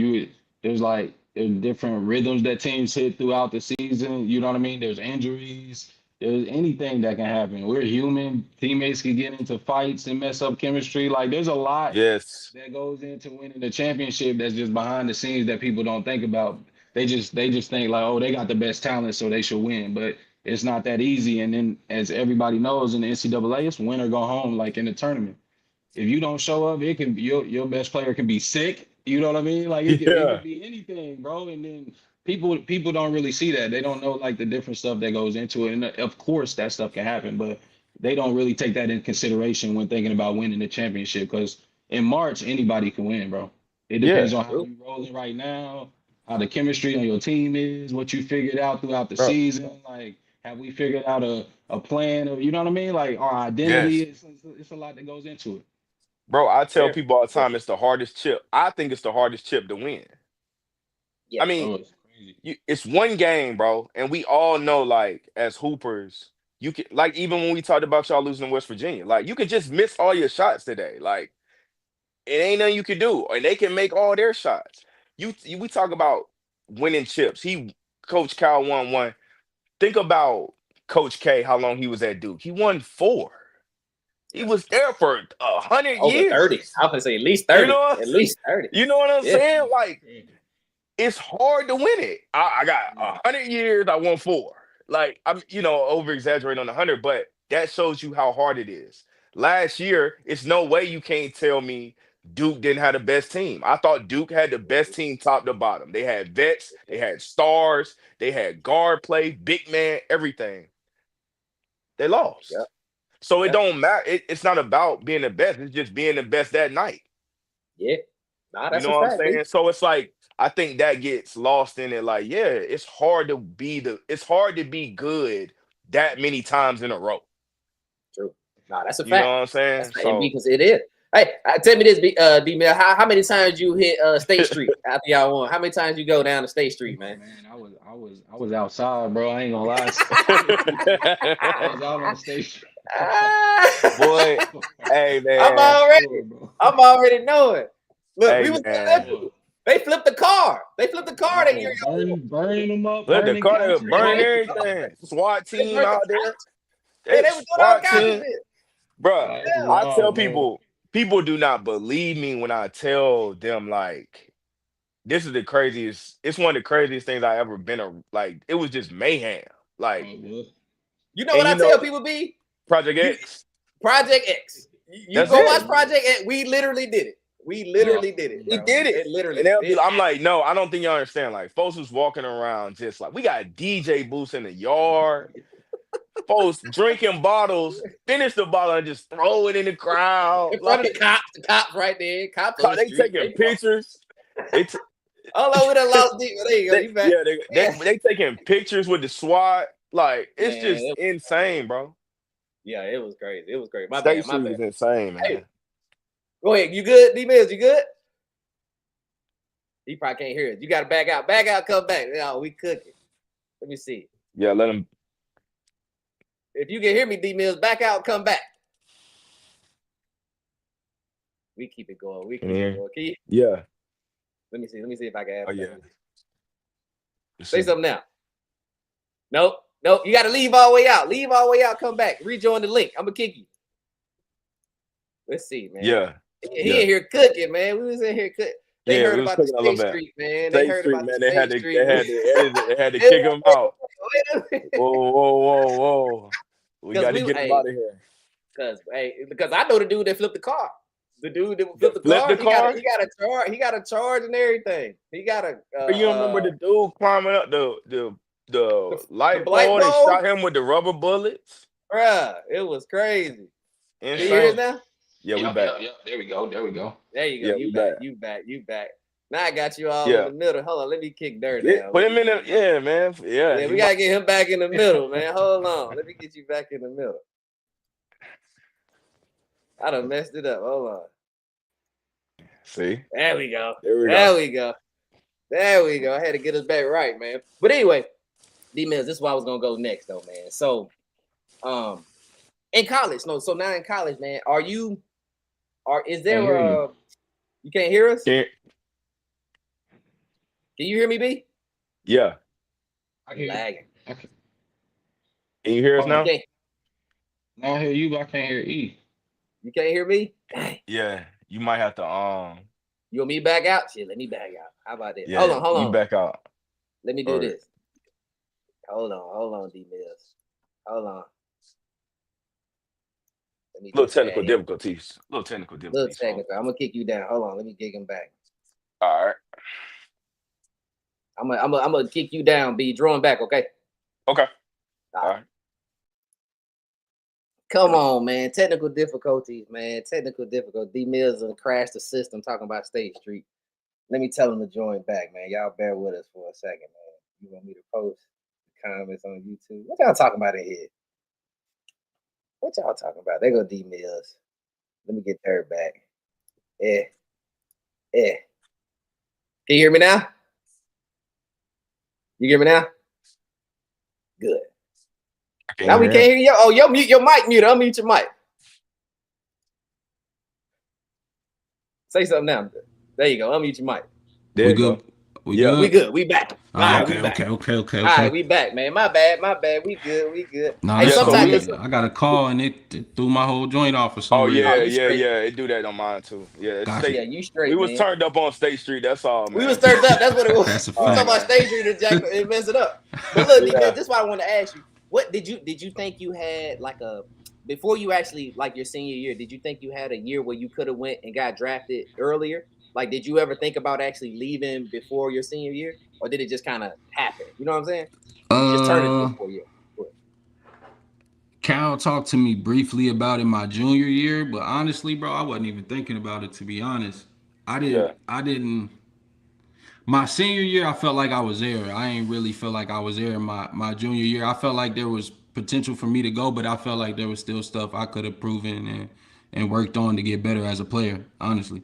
there's different rhythms that teams hit throughout the season. You know what I mean? There's injuries, there's anything that can happen. We're human. Teammates can get into fights and mess up chemistry. Like there's a lot yes, that goes into winning the championship that's just behind the scenes that people don't think about. They just think like, oh, they got the best talent, so they should win. But it's not that easy. And then, as everybody knows in the NCAA, it's win or go home, like in the tournament. If you don't show up, it can be your best player can be sick. You know what I mean? Like it could yeah, be anything, bro. And then people don't really see that. They don't know like the different stuff that goes into it. And of course that stuff can happen, but they don't really take that in consideration when thinking about winning the championship. Because in March, anybody can win, bro. It depends yeah, on how you rolling right now, how the chemistry on your team is, what you figured out throughout the bro. season. Like, have we figured out a plan of, you know what I mean? Like our identity, Yes, it's a lot that goes into it. bro. I tell fair. people all the Yeah, time it's the hardest chip. I think it's the hardest chip to win. yeah, I mean, Bro, it's crazy. it's one game, bro, and we all know, like, as hoopers, you can, like, even when we talked about y'all losing to West Virginia, like, you could just miss all your shots today. Like, it ain't nothing you can do, and they can make all their shots. We talk about winning chips. Coach Cal won one. Think about Coach K, how long he was at Duke. He won four. He yeah. was there for 100 years. Over 30. I was gonna say at least You 30. know what? At least 30. You know what I'm Yeah, saying? Like, Yeah. it's hard to win it. I got Yeah. 100 years. I won four. Like I'm, over exaggerating on 100, but that shows you how hard it is. Last year, it's no way you can't tell me Duke didn't have the best team. I thought Duke had the best team top to bottom. They had vets, they had stars, they had guard play, big man, everything. They yeah, lost. So it yeah, don't matter. It's not about being the best. It's just being the best that night. yeah. Nah, You that's know a what I'm fact, B. saying? So it's like I think that gets lost in it. Like, yeah, it's hard to be good that many times in a row. True. Nah, that's a You know fact. what I'm That's saying? fact. And So because it is. Hey, tell me this, D Mill. How many times you hit State Street after y'all won? How many times you go down to State Street, Oh man? man, I was outside, bro. I ain't gonna lie. I was out on station. boy, I'm hey man, already, Sure, bro. I'm already knowing. Look, hey we was man. Sure. they flipped the car. They flipped the car that year. Bro, burning them up, Let the burning Carter couches, burning bro. everything. SWAT They team burnt the out there. couch. Hey, They they was doing all SWAT kinds of team. shit. Bruh, That's Yeah, I tell wild, bro. people do not believe me when I tell them like this is the craziest. It's one of the craziest things I ever been like. It was just mayhem. Like, Oh, bro. you know and what I tell people, B? Project You X. Project X. You That's go Oh, watch it. yeah. Project X. We literally did it. We Yeah. literally did it, We bro. did It it. And literally. they'll be. I'm like, no, I don't think y'all understand. Like, folks was walking around just like we got DJ booths in the yard. Folks drinking bottles, finish the bottle and just throw it in the crowd. In front of Like, the cops right there. Cops on the they street. taking pictures. They All over the lost deep. There you go. They You back. yeah, Yeah. they taking pictures with the SWAT. Like it's Man, just insane, bro. yeah, it was crazy. It was crazy. My State bad. My Street bad. was insane, Hey, man. go ahead. You good, D Mills? You good? He probably can't hear us. You got to back out. Back out. Come back. No, we cooking. Let me see. Yeah, let them. If you can hear me, D Mills, back out. Come back. We keep it going. We keep it going. Can you, Yeah. let me see. Let me see if I can add. Oh yeah. Say something now. Nope. Nope. You got to leave all the way out. Leave all the way out. Come back. Rejoin the link. I'm gonna kick you. Let's see, man. Yeah. He in here cooking, man. We was in here cooking. They Yeah, heard we was about the cooking a little State bit. Street, man. They State heard Street, about man. the State Street. They had to edit it. They had to kick him out. Whoa. We Because got to get him out of here. because I know the dude that flipped the car. The dude that That flipped the flipped car. the car. He got a charge. He got a charge and everything. He got a You remember the dude climbing up the the light blight pole and pole, shot him with the rubber bullets? bruh. It was crazy. Can you hear us Insane. now? Yeah, we Yep, back. yep, yep. There we go. There we go. There you go. Yeah, You we back. back. You back. You back. Now I got you all in Yeah. the middle. Hold on. Let me kick Dirt down. Put him in the, yeah, man. Yeah. Yeah, we gotta get him back in the middle, man. Hold on. Let me get you back in the middle. I done messed it up. Hold on. See? There we go. There we There go. we go. There we go. I had to get us back right, man. But anyway, D-Mills, this is where I was gonna go next, though, man. So, in college, so now in college, man, is there you can't hear us? Can't, Can you hear me, B? yeah. I can. Lagging. Okay. Can you hear us Oh, now? I hear you, but I can't hear E. You can't hear me? Dang. Yeah. You might have to You want me back out? Shit, let me back out. How about this? yeah, Hold on. you back out. Let me do Or- this. Hold on, D-Mills. Hold on. Let me Little just add technical him. difficulties. Little technical Little difficulties. technical. I'm gonna kick you down. Hold on, let me kick him back. All right. I'm gonna kick you down, B. Draw him back, okay? Okay. All right. Come on, man. Technical difficulties, man. Technical difficulty. D-Mills and crashed the system talking about State Street. Let me tell him to join back, man. Y'all bear with us for a second, man. You want me to post comments on YouTube? What y'all talking about in here? What y'all talking about? There go D-Mills. Let me get Dirt back. Yeah. Can you hear me now? You hear me now? Good. Now we can't hear you. Oh, your mic muted. Unmute your mic. Say something now. There you go. Unmute your mic. There you go. We Yeah. good? We good. We back. All right, okay, we back. okay. All right, we back, man. My bad. We good. Nah, Hey, that's all sometimes right. I got a call and it threw my whole joint off for some Oh reason. yeah, you yeah, straight. yeah. It do that on mine too. Yeah, Gotcha. Yeah, you straight. we was man. turned up on State Street. That's all, man. We was turned up. That's what it was. That's a We talking fact. about State Street and Jack and mess it up. But look, Yeah. this is what I want to ask you. What did you think you had like before you actually like your senior year? Did you think you had a year where you could have went and got drafted earlier? Like, did you ever think about actually leaving before your senior year, or did it just kind of happen? You know what I'm saying? You just turned it before year. Cal talked to me briefly about it my junior year, but honestly, bro, I wasn't even thinking about it, to be honest. I didn't. My senior year, I felt like I was there. I ain't really feel like I was there in my junior year. I felt like there was potential for me to go, but I felt like there was still stuff I could have proven and worked on to get better as a player, honestly.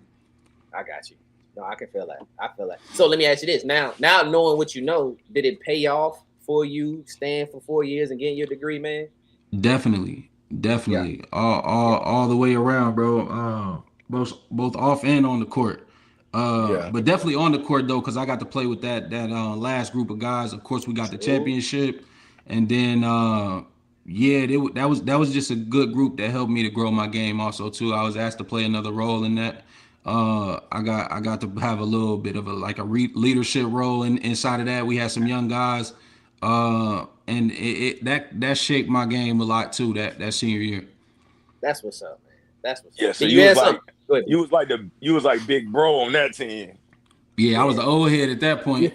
I got you. No, I can feel that. I feel that. So let me ask you this. Now knowing what you know, did it pay off for you staying for 4 years and getting your degree, man? Definitely. Yeah. All the way around, bro. Both off and on the court. Yeah. But definitely on the court though, because I got to play with that last group of guys. Of course, we got the championship, and then that was just a good group that helped me to grow my game also too. I was asked to play another role in that. I got to have a little bit of a leadership role inside of that. We had some young guys, and that shaped my game a lot too. That senior year. That's what's up, man. That's what's Yeah. up. So Did you was add like something? Go ahead. you was like big bro on that team. Yeah, I was the old head at that point.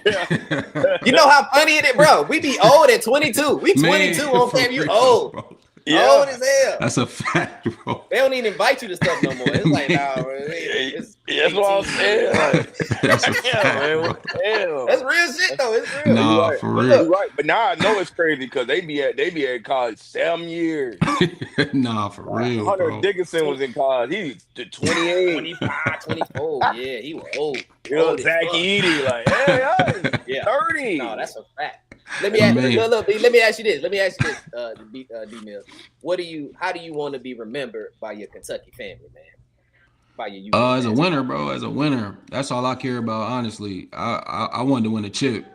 You know how funny it is, bro? We be old at 22. We 22 on for camp. You real, old. bro. Yeah. Old as hell. That's a fact, bro. They don't even invite you to stuff no more. It's like, nah, bro. It's That's what I'm 18, saying. man. Like, That's a damn, fact, man. bro. What the hell? That's real shit, though. It's real. Nah, You right. for But real. you right. But now I know it's crazy because they be at college 7 years. Nah, for real, Hunter bro. Dickinson was in college. He was 28. 25, 24. Yeah, he was old. You know, Old as Zach fuck. Edey, like, hey, Yeah. 30. No, that's a fact. Let me ask, Man. look, let me ask you this. D-Mills. How do you want to be remembered by your Kentucky family, man? By your youth As a winner, bro. As a winner, that's all I care about. Honestly, I wanted to win a chip.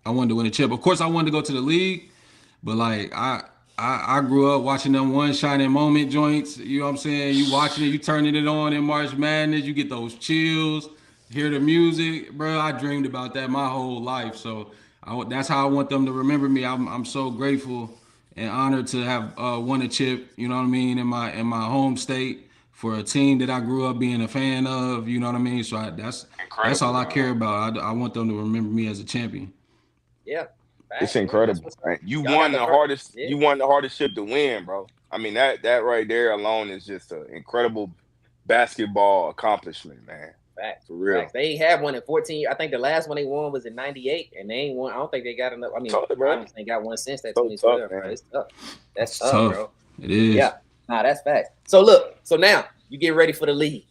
Of course, I wanted to go to the league, but like I grew up watching them one shining moment joints. You know what I'm saying? You watching it, you turning it on in March Madness, you get those chills, hear the music, bro. I dreamed about that my whole life. So that's how I want them to remember me. I'm so grateful and honored to have won a chip. You know what I mean? In my home state for a team that I grew up being a fan of. You know what I mean? So that's Incredible, all I man. care about. I want them to remember me as a champion. Yeah, It's facts, man. That's incredible, what's up. man. You Y'all got won the the first. hardest. Yeah, You won the hardest ship to win, bro. I mean that right there alone is just an incredible basketball accomplishment, man. facts, For facts. real. They ain't have one in 14. I think the last one they won was in '98, and they ain't won. I don't think they got enough. I mean, Tough, bro. obviously, they got one since that So tough, 2012, bro. man. It's tough. That's It's tough, tough. bro. It is. Yeah, nah, that's facts. So look, so now you get ready for the league,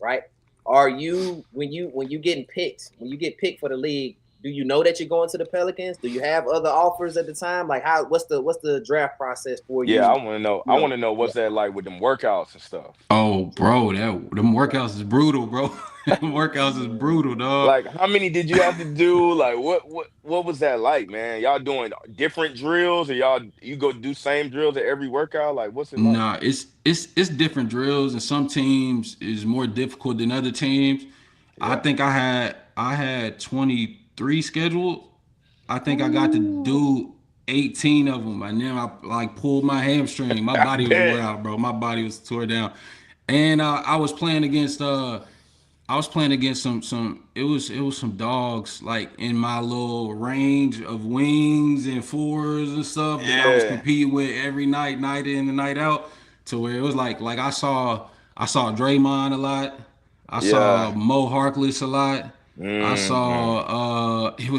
right? Are you when you getting picked, when you get picked for the league, do you know that you're going to the Pelicans? Do you have other offers at the time? Like how what's the draft process for Yeah, I you? want to know. You I know, want to know yeah. what's that like with them workouts and stuff. Oh, bro, them workouts is brutal, bro. Them workouts is brutal, dog. Like, how many did you have to do? Like, what was that like, man? Y'all doing different drills, or you go do same drills at every workout? Like, what's it like? Nah, it's different drills, and some teams is more difficult than other teams. I Yeah. think I had 23 scheduled. I think I got to Ooh. do 18 of them, and then I like pulled my hamstring. My I body was wore bet. out, bro. My body was tore down, and I was playing against some it was some dogs like in my little range of wings and fours and stuff that I was Yeah. competing with every night, night in and night out, to where it was like I saw Draymond a lot, I saw Yeah. Mo Harkless a lot, I Hmm. saw it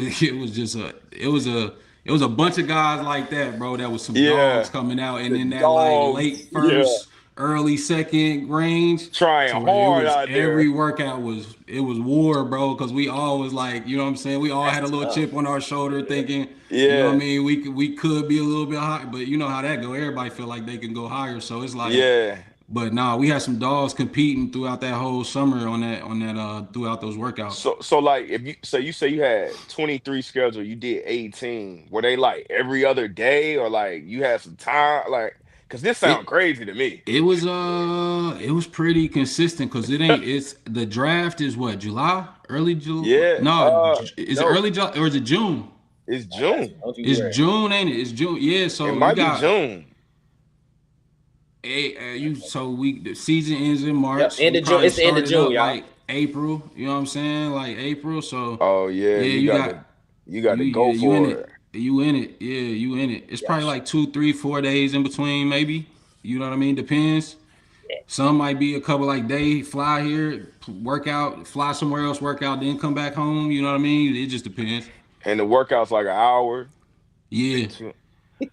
was a bunch of guys like that, bro. That was some dogs Yeah. coming out, and The in that like dogs. late Yeah. first, early second range, Trying to where it hard was out every there. workout was war, bro. Because we all was like, you know what I'm saying. We all had a That's little tough. chip on our shoulder, thinking, you know what I Yeah. mean. We could be a little bit high, but you know how that go. Everybody feel like they can go higher, so it's like. Yeah. But nah, we had some dogs competing throughout that whole summer on that throughout those workouts. So like if you say you had 23 scheduled, you did 18. Were they like every other day or like you had some time? Like, cause this sound It crazy to me. it was pretty consistent because it's the draft is what, July, early July, Yeah. no, is it No, early July or is it June? it's I got you. June. Don't you It's worry. June, ain't it? It's June. Yeah, It so you might be got June. the season ends in Yep, March. end We of June. probably It's the end of started June, up y'all. like April. You know what I'm saying? Like April. So Oh yeah, yeah, you got to you go you in for it. it. You in it. Yeah, you in it. It's Yeah, probably like 2, 3, 4 days in between, maybe. You know what I mean? Depends. Some might be a couple like day fly here, work out, fly somewhere else, work out, then come back home. You know what I mean? It just depends. And the workout's like an hour, Yeah. two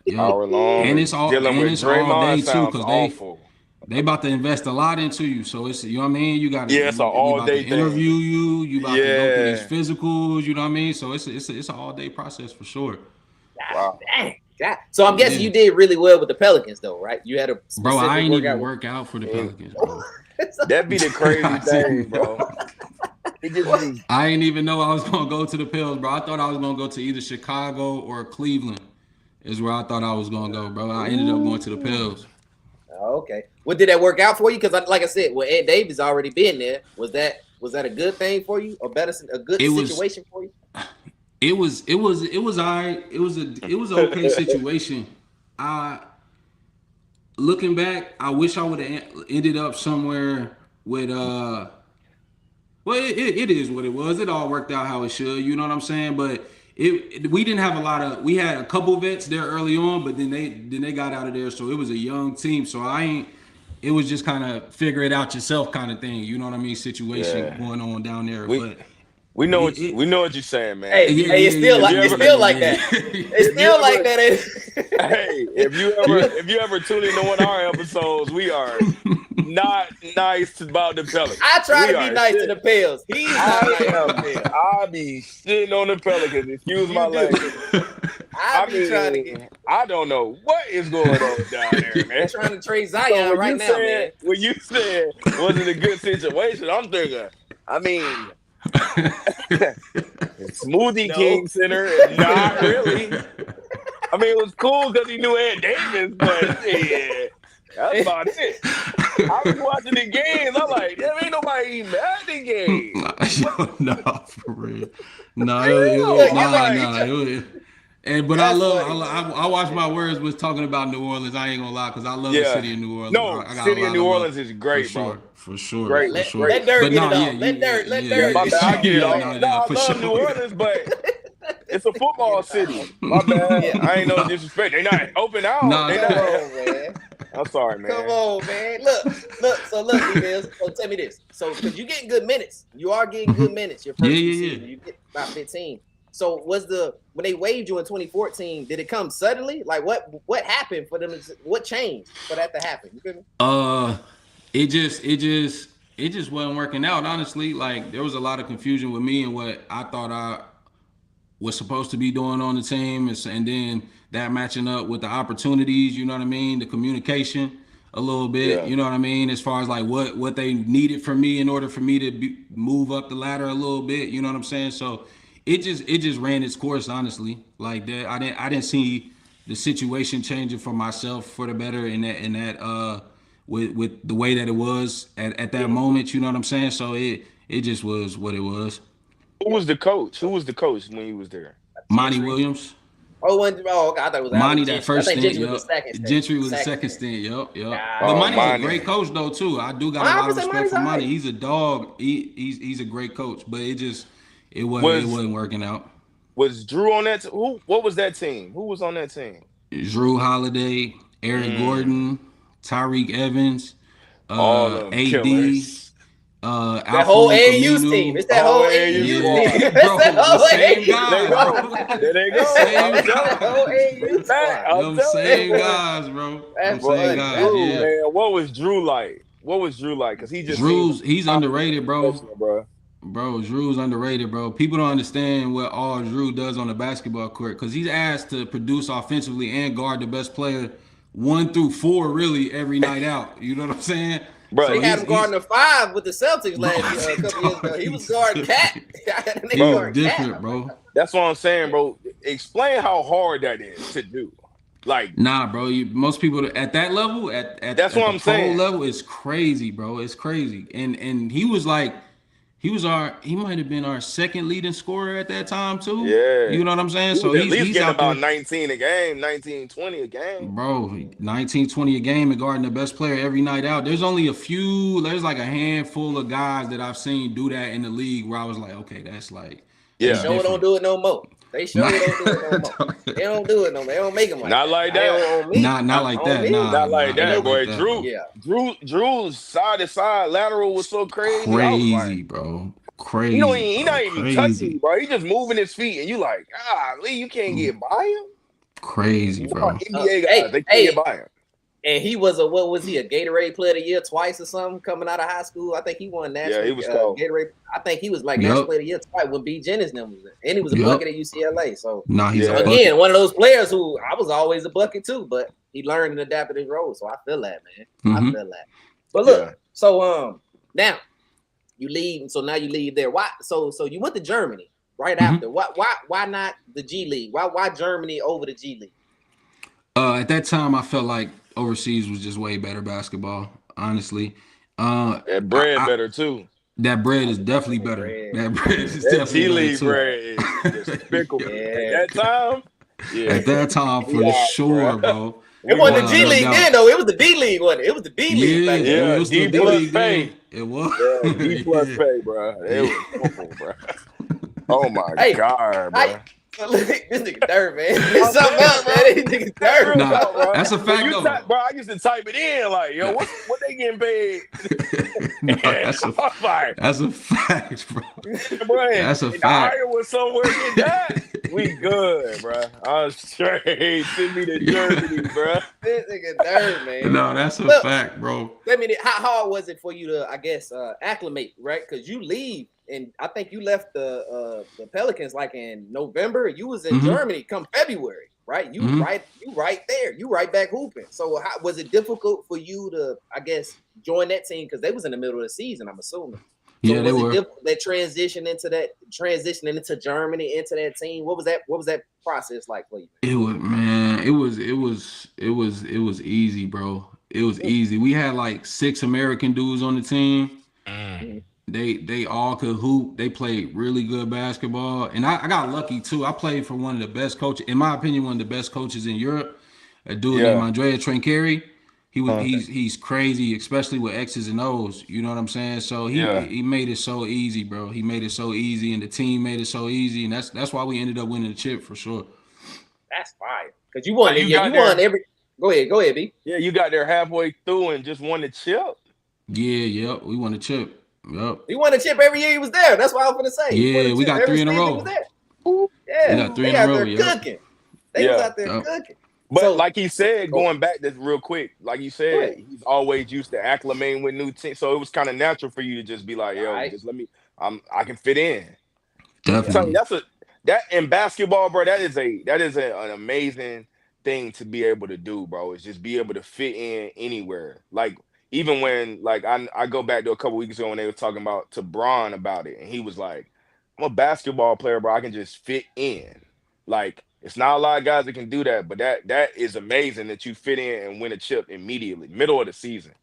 Yep. hour long, And it's and all dealing and with it's all Draymond day too, sounds cause they awful. they about to invest a lot into you. So it's, you know what I mean. You gotta Yeah, it's an we all about to day interview thing. you. You about to go through these Yeah. physicals. You know what I mean. So it's an all day process for sure. God Wow. dang. God. So I'm guessing Yeah, you did really well with the Pelicans, though, right? You had a bro. I specific ain't even workout with. work out for the And Pelicans, bro. that be the crazy I thing, didn't bro. know. It just be I ain't even know I was gonna go to the Pels, bro. I thought I was gonna go to either Chicago or Cleveland. Is where I thought I was gonna go, bro. I ended up going to the ooh. Pels. Oh, okay. What did that work out for you? Because, like I said, well, Ed Davis already been there. Was that a good thing for you, or better, a good It was situation for you? it was all right. It was an okay situation. I Looking back, I wish I would have ended up somewhere with well, it is what it was. It all worked out how it should. You know what I'm saying? But we didn't have a lot of. We had a couple vets there early on, but then they got out of there, so it was a young team. So I ain't. It was just kind of figure it out yourself kind of thing. You know what I mean? Situation Yeah. going on down there, We but we know it, we it know what you're saying, man. Hey, yeah, hey, yeah, yeah, If you it's ever still like yeah, that. yeah, It's if you still like ever that. Ain't it? hey, yeah. if you ever tune into one of our episodes, we are not nice about the Pelicans. I try We to be are nice to shit. the Pels. He's not I nice to the am. Pels. I be shitting on the Pelicans. Excuse my You do. language. I I be trying to get. mean, I don't know what is going on down there, They man. trying to trade So Zion when right you now, said man. was it a good situation? I'm thinking. I mean, Smoothie No. King Center, not really. I mean, it was cool because he knew Ed Davis, but shit, that's about it. I was watching the games. I'm like, there ain't nobody even at the game. What Yo, nah, for real. Nah, real? I'm Look, nah, like, he nah. try, But I That's love, funny, man. I watch my words was talking about New Orleans. I ain't gonna lie, because I love the Yeah. city of New Orleans. No, I got a city of lot New of love Orleans is for great, bro. sure, for sure, Great, for Let sure. great. let Dirt But get no, it yeah, off. Let Dirt let Yeah, Dirt my get bad. it I off. get it My off. bad. No, I for love New sure. Orleans, but it's a Get football it off. city. My bad. Yeah. I ain't no No, disrespect. They not open out. nah, They Come not. on, man. I'm sorry, Come man. on, man. Look. So look, D-Mills. So tell me this. So because you getting good minutes, you are getting good Mhm. minutes. Your Yeah, first two yeah, yeah. seasons, you get about 15. So when they waived you in 2014? Did it come suddenly? Like what happened for them? What changed for that to happen? You feel me? Uh, it just wasn't working out. Honestly, like there was a lot of confusion with me and what I thought I was supposed to be doing on the team, and then that matching up with the opportunities. You know what I mean? The communication a little bit. Yeah. You know what I mean? As far as like what they needed from me in order for me to move up the ladder a little bit. You know what I'm saying? So it just ran its course. Honestly, like that, I didn't see the situation changing for myself for the better in that with the way that it was at that Mhm. moment. You know what I'm saying? So it just was what it was. Who was the coach? Who was the coach when he was there? Monty Gentry. Williams. Okay. I thought it was Monty Alvin that Gentry. I first think stint, Gentry was the yup. second stint. Gentry was the Second second stint. stint, yup. But Oh, Monty's a Gotcha. great Monty. coach though too. I do got a I lot of understand respect Monty's for all Monty. right. He's a dog. He's a great coach, but it Was wasn't working out. was Drew on that? Who? What was that team? Who was on that team? Drew Holiday, Eric Mm, Gordon, Tyreek Evans, all them AD, killers. That whole Alfred AAU's team. Camino. It's The that whole whole AAU AAU team. squad. It's that Bro, the whole same AAU There they guys, squad. go. bro. There they The go. It's same I'm that telling guys. whole you. They AAU back. squad. I'm Them telling you, same boy. guys, bro. Them That's same But funny. guys, That's Drew, yeah. funny. man, what was Drew like? What was Drew like? Because he just seemed He's like underrated, a bro. professional, bro. Bro, Drew's underrated, bro. People don't understand what all Drew does on the basketball court because he's asked to produce offensively and guard the best player 1 through 4 really every night out. You know what I'm saying? They So Bro, had him guarding he's the 5 with the Celtics bro, last year, a couple years ago. dog, He was he's guarding Cat. different. They He's bro, guard Cat. different, bro. that's what I'm saying, bro. Explain how hard that is to do. Like, Nah, bro. Most people at that level, that's at what the I'm pro saying. level, it's crazy, bro. It's crazy. And he was like, he might have been our second leading scorer at that time too. Yeah. You know what I'm saying? He So was at least he's getting out about there, 19 a game, 19, 20 a game. bro. 19, 20 a game and guarding the best player every night out. There's like a handful of guys that I've seen do that in the league where I was like, okay, that's like They that's Yeah. sure don't different. do it no more. They Not, sure don't do it no more. They don't do it no more. They don't make them like Not that. like Now, they that. don't on me. not like On that. me. Nah, Not like Ain't that, no. not like boy. that, bro. Yeah. Drew's side to side lateral was so crazy. I was like, Crazy, bro. Crazy, he bro. not even touching you, Crazy. bro. He just moving his feet, and you like, Lee, you can't get by Crazy, him. More bro. NBA guys, Hey, they can't get hey, by him. and he was what was he, a Gatorade Player of the Year twice or something coming out of high school? I think he won Yeah, national he was cold. Gatorade. I think he was like national Yup. player of the year twice when B. Jennings them was there. And he was a Yup. bucket at UCLA. So Nah, he's a Yeah, bucket. again, one of those players who I was always a bucket too, but he learned and adapted his role. So I feel that, man. I Mm-hmm. feel that. But yeah. look, so now you leave. So now you leave there. Why? So you went to Germany right Mm-hmm. after. Why not the G League? Why Germany over the G League? At that time, I felt like overseas was just way better basketball. Honestly, That bread I better too. that bread is definitely Germany better. bread. That bread is That definitely G better League too. bread is despicable. At Yeah. that time, yeah, At that time, we for out, sure, bro. bro. It We wasn't the Without G a wild. League doubt. then, though. It was the D League, wasn't it? It was the D League back Yeah, then. Yeah, it was still D D plus League pay. then. It was. Yeah, D plus Yeah. pay, bro. It Yeah. was football, bro. Oh my Hey, god, I, bro. look, this nigga dirt, man. I'm It's something telling you, else, bro. man. This nigga That's dirt. real Nah, talk, bro. that's a When fact you though. type, bro, I used to type it in like, yo, what they getting paid? No, And I was like, that's a fact, bro. bro, That's a and fact. Iowa somewhere get that. We good, bro. I'm straight. Send me to Germany, bro. This nigga dirt, man. No, that's a Look, fact, bro. how hard was it for you to, I guess, acclimate, right? Because you leave, and I think you left the Pelicans like in November. You was in Mhm. Germany come February, right? You Mhm. right there. You right back hooping. So how was it difficult for you to, I guess, join that team because they was in the middle of the season? I'm assuming. So Yeah, they was it were. difficult that transitioning into Germany into that team? What was that process like for you? It was, man. It was easy, bro. It was easy. We had like 6 American dudes on the team. Mm. They all could hoop. They played really good basketball, and I got lucky too. I played for one of the best coaches, in my opinion, one of the best coaches in Europe. A dude named Yeah. Andrea Trinchieri. Uh, He's crazy, especially with X's and O's. You know what I'm saying? So yeah. he made it so easy, bro. He made it so easy, and the team made it so easy, and that's why we ended up winning the chip for sure. That's fire. Because you So won it. you Yeah, you got won there. every. Go ahead, B. Yeah, you got there halfway through and just won the chip. Yeah, yep, we won the chip. Yep. He won a chip every year he was there. That's what I was gonna say. He won a Yeah, we chip got every three in a season he was row. there. Ooh. We Yeah, got three they in a out row. there Yep. cooking. They was Yeah. out there Yep. cooking. But So like he said, go, going back just real quick, like you go said, ahead. he's always used to acclimating with new teams. So it was kind of natural for you to just be like, All yo, right. just let me I can fit in. I'm Yeah. telling you, Definitely. that in basketball, bro. An amazing thing to be able to do, bro. Is just be able to fit in anywhere. Like even when like I go back to a couple weeks ago when they were talking about to Braun about it, and he was like, "I'm a basketball player, bro. I can just fit in." Like it's not a lot of guys that can do that, but that is amazing that you fit in and win a chip immediately, middle of the season.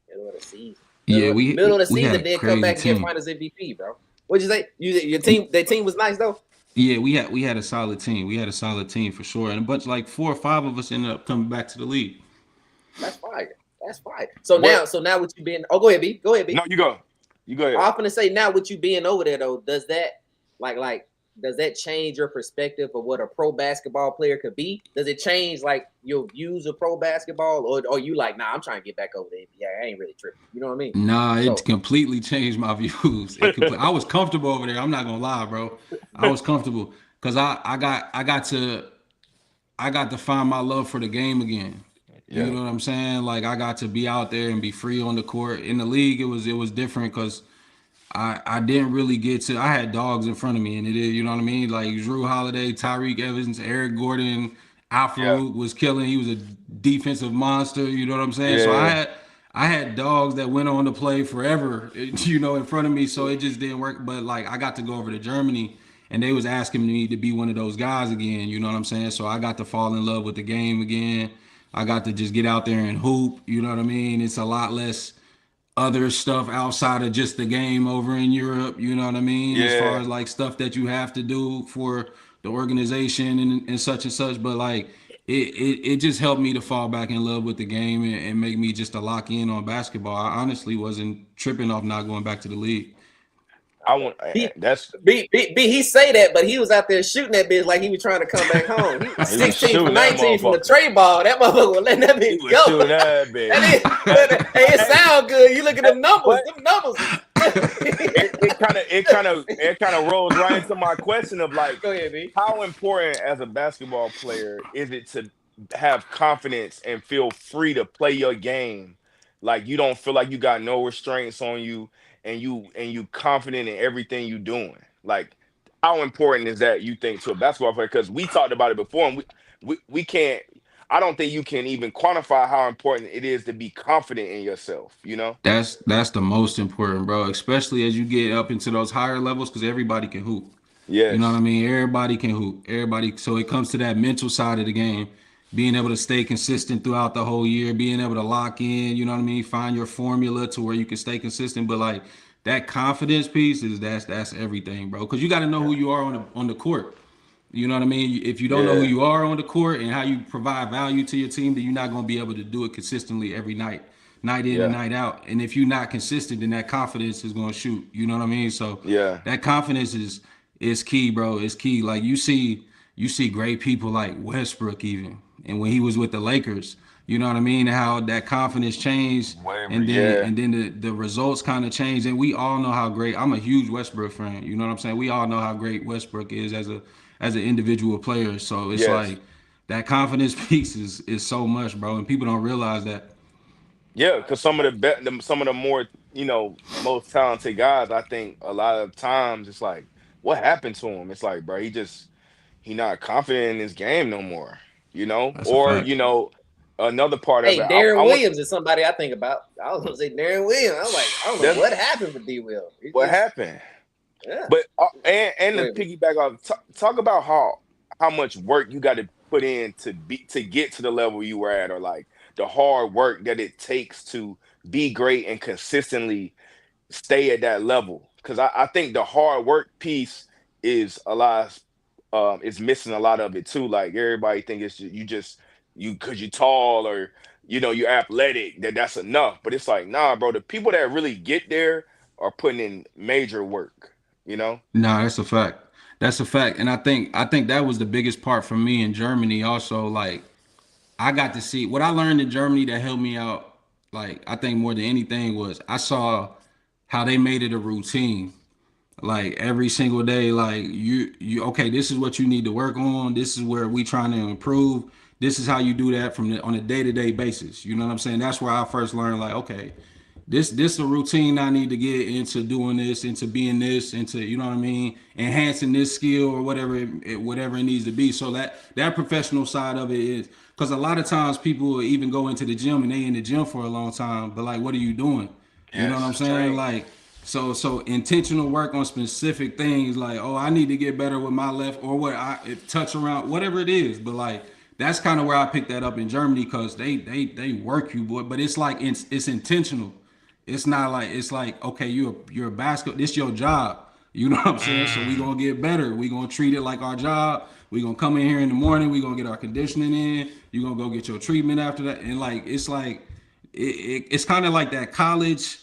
Middle of the season. Yeah, Middle of the we had a season, then come crazy back and get team. finals MVP, bro. What'd you say? Your team, their team was nice though? Yeah, we had a solid team. We had a solid team for sure, and a bunch like 4 or 5 of us ended up coming back to the league. That's fire. That's fire. What? So now what you been go ahead, B. Go ahead, No, B. you go. You go I'm ahead. gonna say now with you being over there though, does that like does that change your perspective of what a pro basketball player could be? Does it change like your views of pro basketball, or you like, nah, I'm trying to get back over there? Yeah, I ain't really tripping. You know what I mean? Nah, it So completely changed my views. I was comfortable over there. I'm not gonna lie, bro. I was comfortable because I got to find my love for the game again. You Yeah. know what I'm saying? Like I got to be out there and be free on the court. In the league, it was different because I didn't really get to. I had dogs in front of me, and it is, you know what I mean. Like Drew Holiday, Tyreek Evans, Eric Gordon, Yeah. Alfred was killing. He was a defensive monster. You know what I'm saying? So Yeah. I had dogs that went on to play forever. You know, in front of me. So it just didn't work. But like I got to go over to Germany, and they was asking me to be one of those guys again. You know what I'm saying? So I got to fall in love with the game again. I got to just get out there and hoop. You know what I mean? It's a lot less other stuff outside of just the game over in Europe, you know what I mean? As far Yeah. as like stuff that you have to do for the organization and such and such. But like it just helped me to fall back in love with the game and make me just to lock in on basketball. I honestly wasn't tripping off not going back to the league. I okay. want that's He say that, but he was out there shooting that bitch like he was trying to come back home. He was he was 16 for shooting that 19 from the motherfucker. tray ball. That motherfucker was letting that He bitch was go. shooting that bitch. Hey, it Hey, sound good. You look at them numbers. but Them numbers. it kind of rolls right into my question of like Go ahead, B. how important as a basketball player is it to have confidence and feel free to play your game, like you don't feel like you got no restraints on you, and you confident in everything you doing. Like how important is that, you think, to a basketball player? Because we talked about it before, and we can't, I don't think you can even quantify how important it is to be confident in yourself, you know? That's the most important, bro. Especially as you get up into those higher levels, because everybody can hoop. You know what I Yes. mean? Everybody can hoop. Everybody. So it comes to that mental side of the game, being able to stay consistent throughout the whole year, being able to lock in. You know what I mean? Find your formula to where you can stay consistent. But like that confidence piece is that's everything, bro. Because you got to know who Yeah. you are on the court. You know what I mean? If you don't know who Yeah. you are on the court and how you provide value to your team, then you're not going to be able to do it consistently every night, night in and Yeah. night out. And if you're not consistent, then that confidence is going to shoot. You know what I mean? So Yeah. that confidence is key, bro. It's key. Like you see great people like Westbrook even, and when he was with the Lakers, you know what I mean? How that confidence changed, Whatever. Yeah. and then the results kind of changed. And we all know how great. I'm a huge Westbrook fan. You know what I'm saying? We all know how great Westbrook is as an individual player. So it's Yes. like that confidence piece is so much, bro, and people don't realize that. Yeah, because some of the more, most talented guys, I think a lot of times it's like, what happened to him? It's like, bro, he not confident in his game no more, That's a or fact. another part of it. Hey, I Darren want Williams is somebody I think about. I was gonna say Darren Williams. I was like, I don't know that's what happened with D. Will. It what just happened. yeah. But and Go to ahead, B. piggyback off, talk about how much work you got to put in to get to the level you were at, or like the hard work that it takes to be great and consistently. stay at that level. Because I think the hard work piece is a lot is missing a lot of it too. Like everybody think it's just you because you're tall or you're athletic that's enough. But it's like, nah, bro, the people that really get there are putting in major work, you know? Nah, that's a fact. That's a fact. And I think that was the biggest part for me in Germany also. Like I got to see what I learned in Germany that helped me out, like I think more than anything was I saw how they made it a routine. Like every single day, like you okay, this is what you need to work on. This is where we trying to improve. This is how you do that on a day-to-day basis. You know what I'm saying? That's where I first learned, like, okay, this a routine I need to get into doing this, into being this, into, you know what I mean, enhancing this skill or whatever whatever it needs to be. So that professional side of it is because a lot of times people will even go into the gym and they in the gym for a long time, but like, what are you doing? You know what I'm Yes, saying? train. Like, so intentional work on specific things, like, oh, I need to get better with my left, or what I touch around, whatever it is. But like that's kind of where I picked that up in Germany because they work you, boy. But it's like it's intentional. It's not like it's like, okay, you're a basketball. This your job. You know what I'm saying? So we Mm, gonna get better. We gonna treat it like our job. We gonna come in here in the morning. We gonna get our conditioning in. You gonna go get your treatment after that. And like it's kind of like that college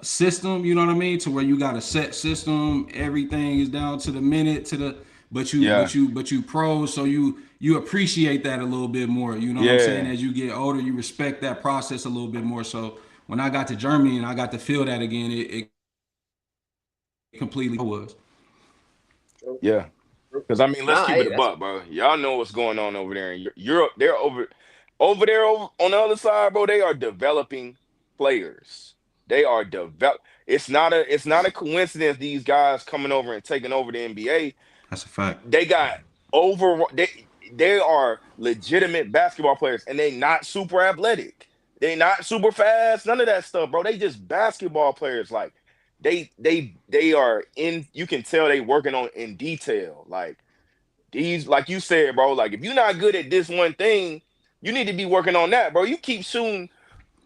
system, you know what I mean, to where you got a set system, everything is down to the minute, to the yeah, but you pro, so you appreciate that a little bit more, you know what I'm saying. yeah, As you get older, you respect that process a little bit more. So when I got to Germany and I got to feel that again, it completely was. yeah. Because I mean, let's Nah, keep it hey, a that's buck, bro. Y'all know what's going on over there in Europe. They're over on the other side, bro. They are developing players. They are develop. It's not a coincidence these guys coming over and taking over the NBA. That's a fact. They got over. They are legitimate basketball players, and they not super athletic. They not super fast. None of that stuff, bro. They just basketball players. Like they are in. You can tell they working on in detail. Like these, like you said, bro. Like if you're not good at this one thing, you need to be working on that, bro. You keep shooting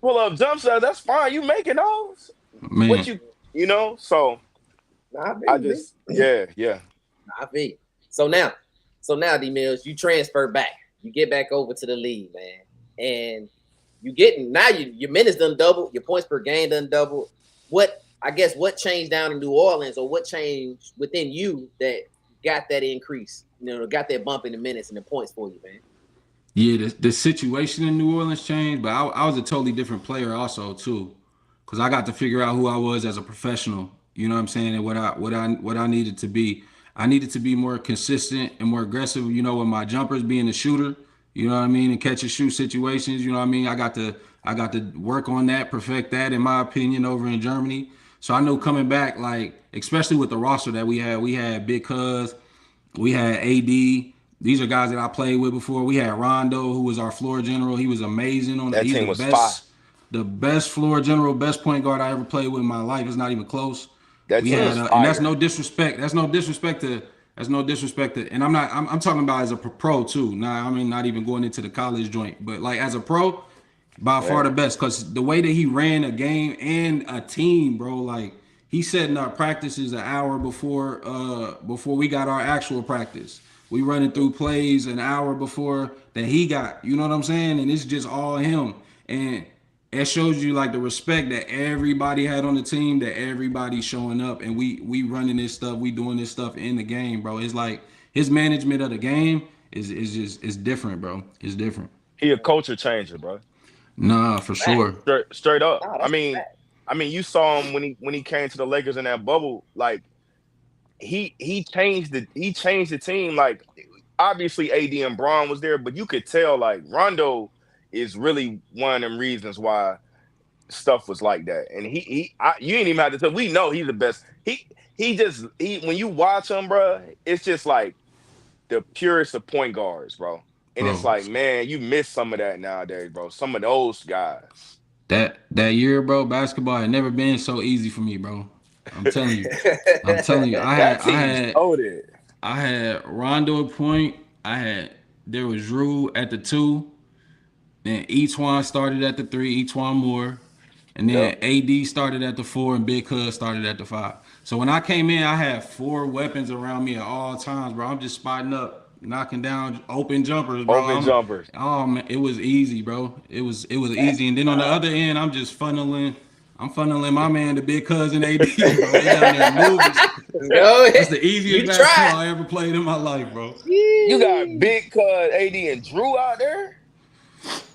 pull up jump shots. That's fine. You making those. What Man, you. So nah, I I feel you. just yeah. Nah, I feel you. So now, D Mills, you transfer back. You get back over to the league, man, and you getting now your minutes done double, your points per game done double. What changed down in New Orleans, or what changed within you that got that increase? Got that bump in the minutes and the points for you, man. yeah, the situation in New Orleans changed, but I was a totally different player also too, because I got to figure out who I was as a professional. You know what I'm saying, and what I needed to be. I needed to be more consistent and more aggressive. You know, with my jumpers, being a shooter. You know what I mean, and catch and shoot situations. You know what I mean. I got to work on that, perfect that, in my opinion, over in Germany. So I know coming back, like especially with the roster that we had Big Cuz, we had AD. These are guys that I played with before. We had Rondo, who was our floor general. He was amazing on. That He's team was fire. the best floor general, best point guard I ever played with in my life. It's not even close. That We team had, was and that's fire. no disrespect. That's no disrespect to. That's no disrespect to. And I'm not. I'm talking about as a pro too. Now, I mean, not even going into the college joint, but like as a pro, by far Yeah. the best. Because the way that he ran a game and a team, bro, like he setting up practices an hour before we got our actual practice. We running through plays an hour before that he got. You know what I'm saying? And it's just all him. And it shows you like the respect that everybody had on the team, that everybody's showing up, and we running this stuff, we doing this stuff in the game, bro. It's like his management of the game is just it's different, bro. It's different. He a culture changer, bro. Nah, for Fact. sure. Straight up. Nah, I that's a mean, fact. you saw him when he came to the Lakers in that bubble. Like he changed the team. Like obviously AD and Braun was there, but you could tell like Rondo is really one of them reasons why stuff was like that. And you ain't even have to tell. We know he's the best. He when you watch him, bro, it's just like the purest of point guards, bro. And it's Bro. like, man, you miss some of that nowadays, bro. Some of those guys. That year, bro, basketball had never been so easy for me, bro. I'm telling you. I'm telling you. I That had I team was had loaded. I had Rondo at point. There was Drew at the two. Then Etwan started at the three, Etwan Moore. And Yeah. then AD started at the 4 and Big Cuz started at the 5. So when I came in, I had 4 weapons around me at all times, bro. I'm just spotting up, knocking down open jumpers, bro. Open jumpers. Oh man, it was easy, bro. It was easy. And then on the other end, I'm funneling my man, the Big Cousin AD, bro. They down there moving. Go That's ahead. the easiest You basketball tried. I ever played in my life, bro. You got Big Cuz, AD, and Drew out there.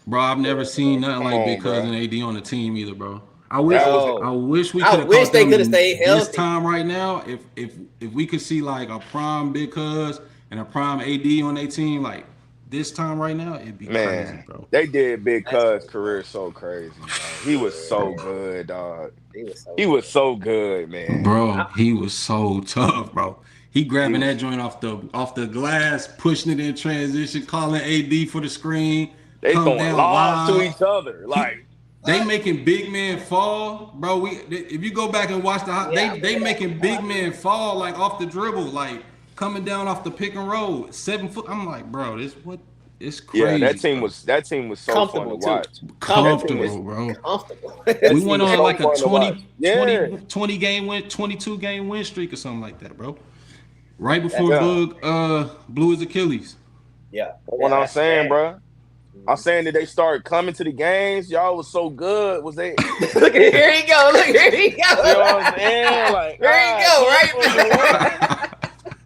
Bro, I've never seen nothing Come like on, Big bro. Cousin AD on the team either, bro. That was I Yo, wish we I could have wish caught they could have them stayed this healthy. time right now. If we could see like a prime Big Cuz and a prime AD on their team, like this time right now, it'd be crazy, man. bro. They did Big That's Cuz crazy, bro. career so crazy, bro. He was so Yeah, good, dog. he was so He good. was so good, man. Bro, I, he was so tough, bro. He He grabbing that was. joint off the glass, pushing it in transition, calling AD for the screen, They come throwing down lobs to wild. each other, He like They making big men fall, bro. If you go back and watch yeah, I they remember that. making big men fall like off the dribble, like coming down off the pick and roll, 7 foot. I'm like, bro, it's yeah. crazy, bro. That team was so fun to Comfortable too. watch. That Comfortable. team was Comfortable, bro. Comfortable. that We team went was on so like a fun to watch. 20 Yeah, 20 game win, 22 game win streak or something like that, bro. Right before That's yeah. Bug blew his Achilles. yeah, That's what yeah. I'm That's saying, bad. bro. I'm saying that they started coming to the games. Y'all was so good. Was they? Look at here you go. Look here you You know what I'm go. saying? Like, There you go. cancel you what? Right.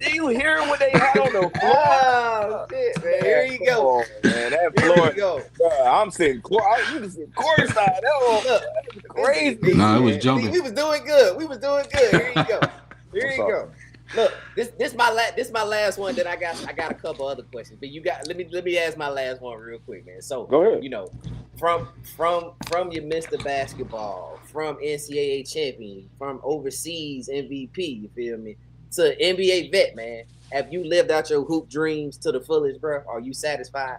Do you hear what they had on the Oh floor? shit, man. Here you Come go. on, man. That Here floor, you go. bro, I'm sitting you can sit courtside. That was Look, crazy. Nah, it was man. jumping. See, we was doing good. We was doing good. Here you go. Here What's you up? go. Look, this my last one. That I got a couple other questions, but you got let me ask my last one real quick, man. So Go ahead. you know, from your Mr. Basketball, from NCAA champion, from overseas MVP, you feel me, to NBA vet, man. Have you lived out your hoop dreams to the fullest, bro? Are you satisfied?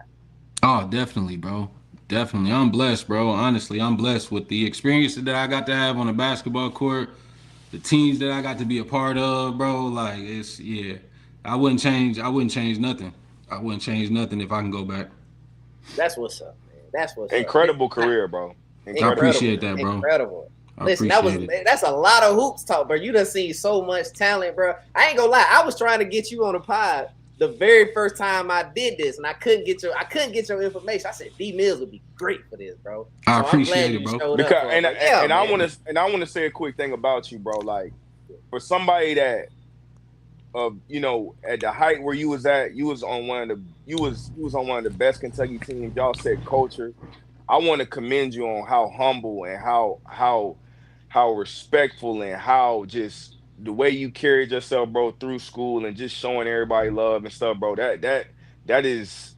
Oh, definitely, bro. Definitely. I'm blessed, bro. Honestly, I'm blessed with the experience that I got to have on a basketball court, the teams that I got to be a part of, bro. Like it's yeah. I wouldn't change nothing. I wouldn't change nothing if I can go back. That's what's up, man. That's what's up. Incredible career, bro. I Incredible. appreciate that, bro. Incredible. I Listen, appreciate it. that's a lot of hoops talk, bro. You done seen so much talent, bro. I ain't gonna lie. I was trying to get you on the pod the very first time I did this, and I couldn't get your information. I said D Mills would be great for this, bro. I So appreciate it, bro. showed Because up for it. I want to say a quick thing about you, bro. Like for somebody that at the height where you was at, you was on one of the best Kentucky teams. Y'all set culture. I want to commend you on how humble and how respectful and how just the way you carried yourself, bro, through school and just showing everybody love and stuff, bro. That is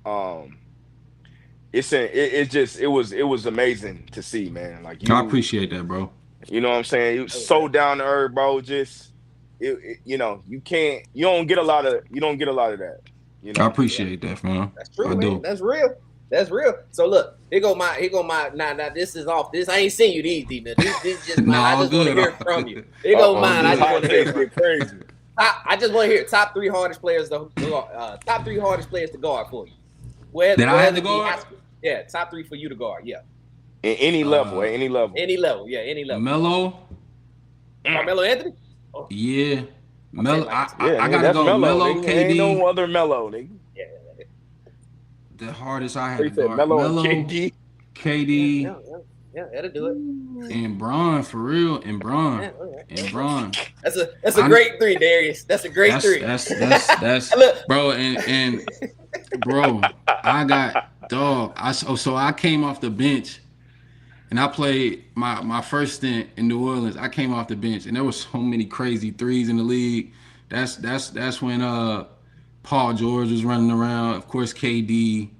it was amazing to see, man. Like I appreciate that, bro. you know what I'm saying? You so down to earth, bro. Just you don't get a lot of that. You I know. appreciate that, man. That's true, I man. do. That's real. That's real. So look, here go my now this is off. This I ain't seen you these, D-Man. This is just mine. I all just want to good. hear it from you. Here go mine. I just want to hear it from you. Crazy. I just want to hear top three hardest players to guard for you. Where That I had to guard? Yeah, top three for you to guard. Yeah, In any level, at any level. any level. Yeah, any level. Mello, Carmelo Anthony. Oh, yeah. Mello, like I gotta go. Mello, nigga. Ain't no KD. other Mello, nigga. yeah. The hardest I had He to said guard. Mello and KD. KD, Yeah, that'll do it. and Bron for real, and Bron, Yeah, all right. and Bron. That's a great three, Darius. That's a great three. That's Look. bro, and bro, I got dog. So I came off the bench, and I played my first stint in New Orleans. I came off the bench, and there was so many crazy threes in the league. That's when Paul George was running around. Of course, KD,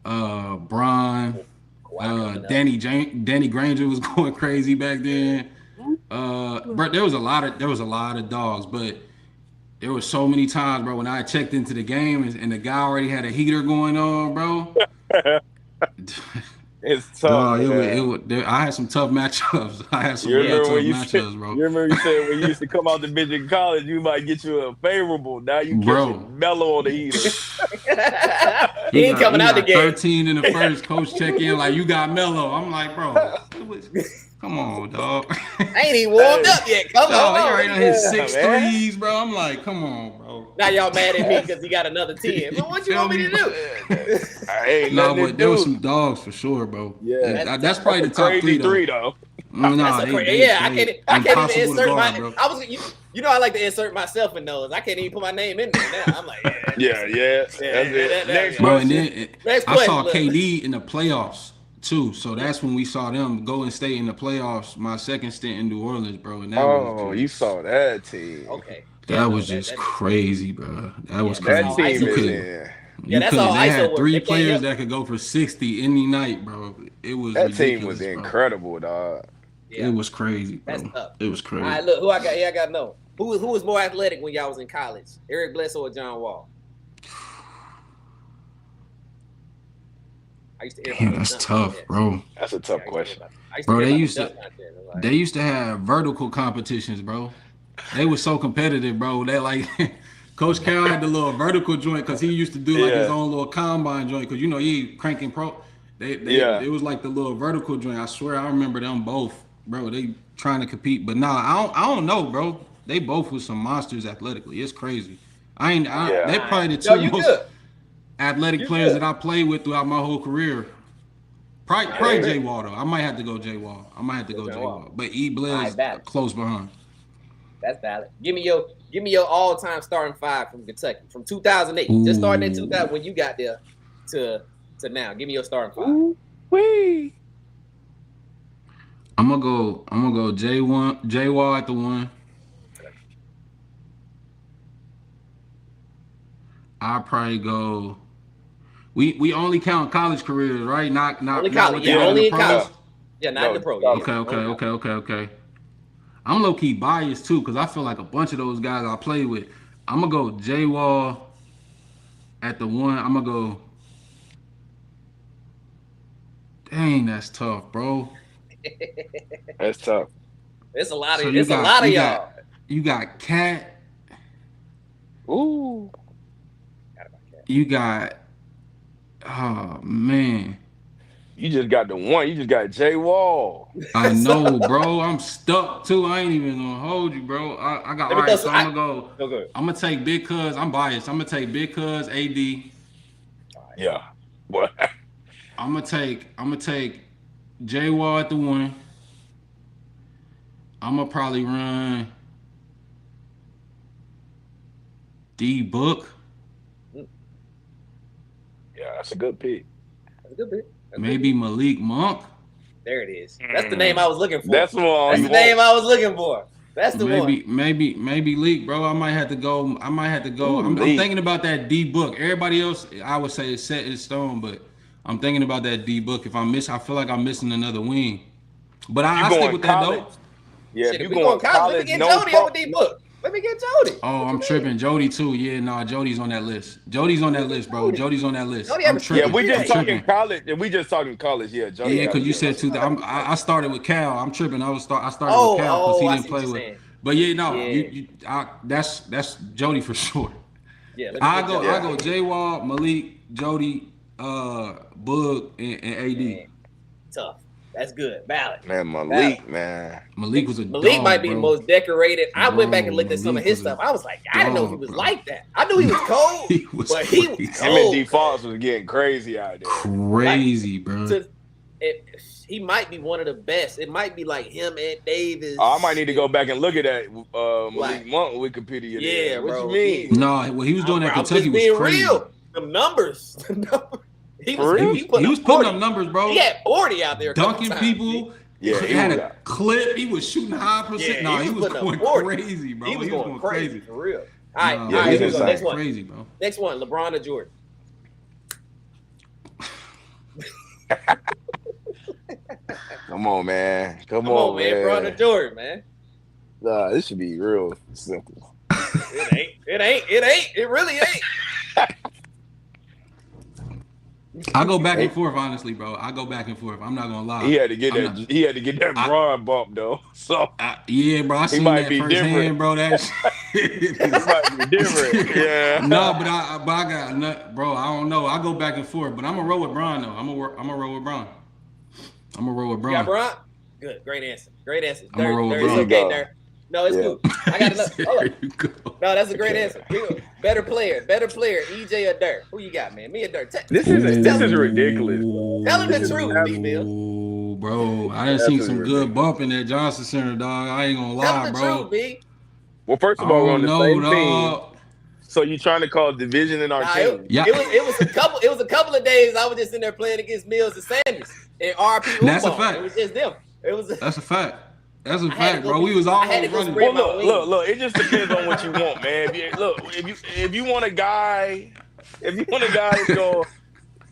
Bron, Danny Granger was going crazy back then. But there was a lot of dogs, but there was so many times, bro, when I checked into the game and the guy already had a heater going on, bro. It's tough. I had some tough matchups. I had some You real remember tough when you matchups, said, bro. you remember you said when you used to come out the bench in college, you might get you a favorable. Now you Bro. catching Mello on the heater. He ain't coming out the game. 13 in the first. Coach check in like you got Mello. I'm like, bro, Come on, dog. I ain't even warmed up yet. Come Dog, he on. already done hit Yeah, six man. threes, bro. I'm like, come on, bro. Now y'all mad at me because he got another 10. But what you Feel want me me, to bro? do? I ain't Nah, nothing to but there was do. some dogs for sure, bro. Yeah, That's probably the that's a top crazy three, though. though. That's Nah, a crazy. they Yeah, I can't even impossible to insert guard, my. bro. I was you know I like to insert myself in those. I can't even put my name in there now. I'm like, Yeah, that's it. Next Bro, and question. then Next I saw question, look. KD in the playoffs too, so that's when we saw them go and stay in the playoffs. My second stint in New Orleans, bro, and that was Oh, you just saw that team. Okay. Yeah, that no, was just that crazy, bro. That was that's That all crazy. team ISO You is work. could in. Yeah, you that's couldn't. all They ISO had work. three They can't players help. that could go for 60 any night, bro. It was That team was ridiculous, bro. incredible, dog. It Yeah, was crazy, that's bro. tough. It was All crazy. right, look, who I got here. I got to know. Who was more athletic when y'all was in college? Eric Bledsoe or John Wall? I used to hear about Damn, those that's dunk tough, contests. bro. That's a Yeah, tough question. I used to Bro, hear they about used the to dunk contest. I'm like, they used to have vertical competitions, bro. They were so competitive, bro. They like Coach Carroll had the little vertical joint because he used to do like his Yeah, own little combine joint because you know he cranking pro. They yeah, it was like the little vertical joint. I swear I remember them both, bro. They trying to compete, but nah, I don't know, bro. They both was some monsters athletically. It's crazy. yeah. They all right. probably the No, two you most good. athletic You players good. that I played with throughout my whole career. I Probably agree. J Wall though. I might have to go J Wall. I might have to Go go John J Wall. Wall. But E All right, Blair's valid. close behind. That's valid. Give me your all-time starting five from Kentucky from 2008. Just starting in Ooh. 2000 when you got there to now. Give me your starting five. Ooh, wee. I'm gonna go J Wall at the one. I'll probably go. We only count college careers, right? Not Only not not college. what they Yeah, do Yeah, in the only in pros. college. yeah. Yeah, not in No, the pro. Yeah, Okay, okay, only college. okay, okay, okay. I'm low key biased too, cause I feel like a bunch of those guys I play with. I'm gonna go J Wall at the one. I'm gonna go. Dang, that's tough, bro. that's tough. It's a lot of So it's a lot of y'all. you got Cat. Ooh, You got oh man. you just got the one. You just got Jay Wall. I So, know, bro. I'm stuck too. I ain't even gonna hold you, bro. I got let all me throw right. some. So I'm gonna go. Go good. I'm gonna take Big Cuz. I'm biased. I'm gonna take Big Cuz AD. Yeah. What? I'm gonna take J Wall at the one. I'm gonna probably run D Book. Yeah, that's a good pick. That's a good pick. Maybe Malik Monk. There it is. That's the name I was looking for. That's the one That's you the name want. I was looking for. That's the one. Maybe Leak, bro. I might have to go. Ooh, I'm Lee. thinking about that D Book. Everybody else, I would say, is set in stone, but I'm thinking about that D Book. I feel like I'm missing another wing. But If you I stick going with that college, though. yeah. Shit, If if you we going going college, let me college, get no Jody pro. over D-Book. Let me get Jody. Oh, What I'm you mean? tripping. Jody too. Yeah, nah, Jody's on that list. Jody's on that list, bro. Jody. Jody's on that list. Jody I'm having Yeah, tripping. we I'm just talking tripping. college. If we just talking college, yeah. Jody Yeah, got to because be you on that said two. list. I started with Cal. I'm tripping. I started with Cal because Oh, he I didn't see what play you're with. saying. But yeah, no, Yeah. that's Jody for sure. Yeah, let me get Jody. I Yeah. go J Wall, Malik, Jody, Boog, and AD. Man, tough. That's good. Valid. Man, Valid. Malik, man. Malik was a Malik might dog, be the bro. most decorated. I went back and Bro, looked at some of Malik his was a stuff. I was like, I didn't know he dog, was bro. like that. I knew he was cold, He was but he was crazy. Him and D cold, man. Fox was getting crazy out there. Like, Crazy, bro. he might be one of the best. It might be like him and Davis. I might need to go back and look at that Malik Like, Monk Wikipedia. yeah, Then. What you bro. mean? No, what he was doing at I'm Kentucky just was being crazy. real. The numbers. The numbers. He For real? was putting He was up putting 40. up numbers, bro. He had 40 out there a couple Dunking times. people. Yeah, He he had was. a clip. He was shooting high percent. Yeah, No, he he was was putting up going 40. crazy, bro. He was going crazy for real. All right, Nah, all Yeah, right, he's here we go. insane. Next one. Crazy, bro. Next one, LeBron or Jordan. Come on, man. Come Come on, on, man. LeBron or man. Jordan, man. Nah, this should be real simple. It ain't. It ain't. It ain't. It really ain't. I go back and forth, honestly, bro. I go back and forth. I'm not gonna lie. He had to get I'm that. not- He had to get that I- Braun bump though. So yeah, bro. I he seen might that be firsthand, different. bro. That He might be different. Yeah. No, but I got nut, bro. I don't know. I go back and forth, but I'm gonna roll with Bron though. I'm gonna roll with Bron. I'm gonna roll with You got Bron. Bron? Good. Great answer. Great answer. I'm gonna roll with Dirt. It's bro. okay, go. Dirt. No, it's Yeah. cool. I got enough. Hold There up. you go. No, that's a great answer. Better player, EJ or Dirt? Who you got, man? Me or Dirt? This Tell is him, ridiculous. tell him the This is truth, B. Mills. Ooh, bro. I done seen absolutely some good ridiculous. bump in that Johnson Center, dog. I ain't gonna Tell lie, him the bro. truth, B. Well, first I of all, we're on don't the know, same team, dog. so you trying to cause division in our Nah, team? Yeah. it was a couple of days I was just in there playing against Mills and Sanders and RP That's a Umar. fact. It was just them. It was. That's a fact. That's a I had to fact, go bro. be- We was I had to almost go running. spread Well, my look. It just depends on what you want, man. If you want a guy that's gonna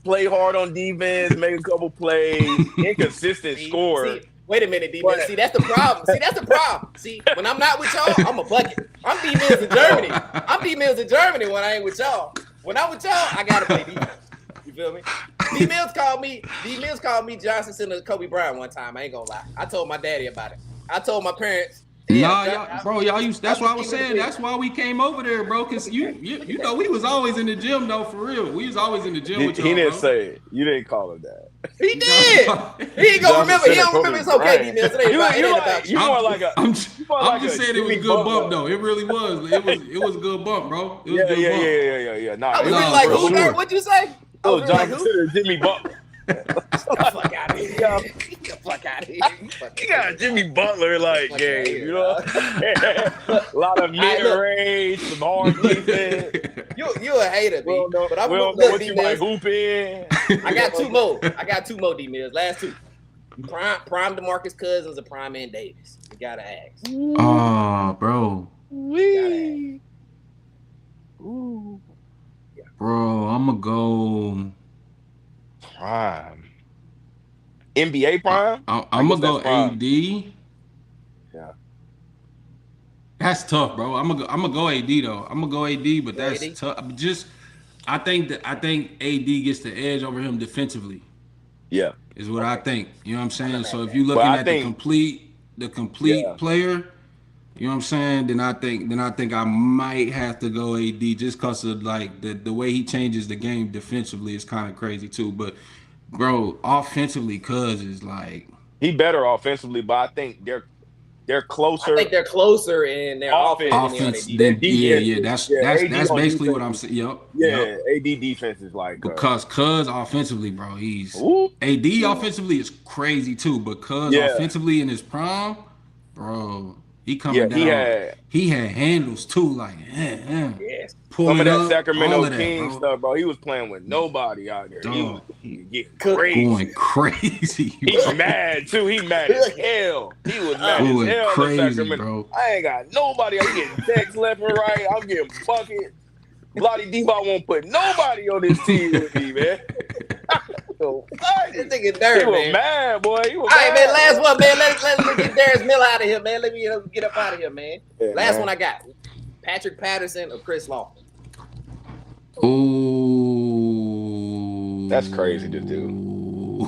play hard on defense, make a couple plays, inconsistent score. See, wait a minute, D. What? Mills. See, that's the problem. See, when I'm not with y'all, I'm a bucket. I'm D. Mills in Germany. I'm D. Mills in Germany when I ain't with y'all. When I'm with y'all, I gotta play defense. You feel me? D. Mills called me Johnson Center Kobe Bryant one time. I ain't gonna lie. I told my daddy about it. I told my parents. Nah, Yeah, y'all used. That's why I was saying. That's why we came over there, bro. Cause you know, we was always in the gym though, for real. We was always in the gym with y'all, He didn't bro. say it. You didn't call him that. He did. He ain't gonna remember. He don't remember. It's okay, D. Mills. It ain't about you. You more like a. I'm you more like just a saying it was a Jimmy good bump Butler. though. It really was. It was a good bump, bro. It was a good bump. Yeah. Nah, I was Nah, really like, for who? sure. Dirt? What'd you say? I was Oh, really like, John who? considered Jimmy Butler. Get the fuck out of here. Get the fuck out of here. You got Jimmy Butler like Fuck game, outta you here, know? A lot of mid look. range, some hard defense. You a hater, We B. don't know, But I'm we don't look, know what D. you might Mills. hoop in. I got two more, D. Mills. Last two. Prime DeMarcus Cousins or Prime and Davis. You gotta ask. Oh, bro. Wee. Bro, I'm gonna go. Prime. NBA prime? I'm guess gonna go that's prime. AD. Yeah. That's tough, bro. I'm gonna go AD though. I'm gonna go AD, but that's AD? tough. I think AD gets the edge over him defensively. Yeah. Is what I think. You know what I'm saying? not So mad if at you're But looking I at think the complete player, you know what I'm saying? Then I think I might have to go AD just because of like the way he changes the game defensively is kind of crazy too. But bro, offensively, cuz is like he better offensively, but I think they're closer I think they're closer in their offense than they are offense. their Then defense. yeah, AD that's on basically what defense I'm saying. Yep. Yeah, AD defense is like Because Cuz offensively, bro, he's ooh, AD offensively is crazy too. But Cuz yeah, offensively in his prime, bro, he yeah. coming down. He had handles too, like Yes. pull Some it of that up, Sacramento all of that, King bro. stuff, bro. He was playing with nobody out there. Dog, He was getting going crazy. crazy. He's mad too. He mad as hell. He was mad as Going hell in crazy, Sacramento. bro. I ain't got nobody. I'm getting texts left and right. I'm getting bucket. Bloody D-Ball won't put nobody on this team with me, man. This nigga He Dirt, was man. mad, boy. He was All right, mad. man. Last one, man. Let's get Darius Miller out of here, man. Let me get up out of here, man. Yeah, Last man. one I got. Patrick Patterson or Chris Law? Ooh, That's crazy to do.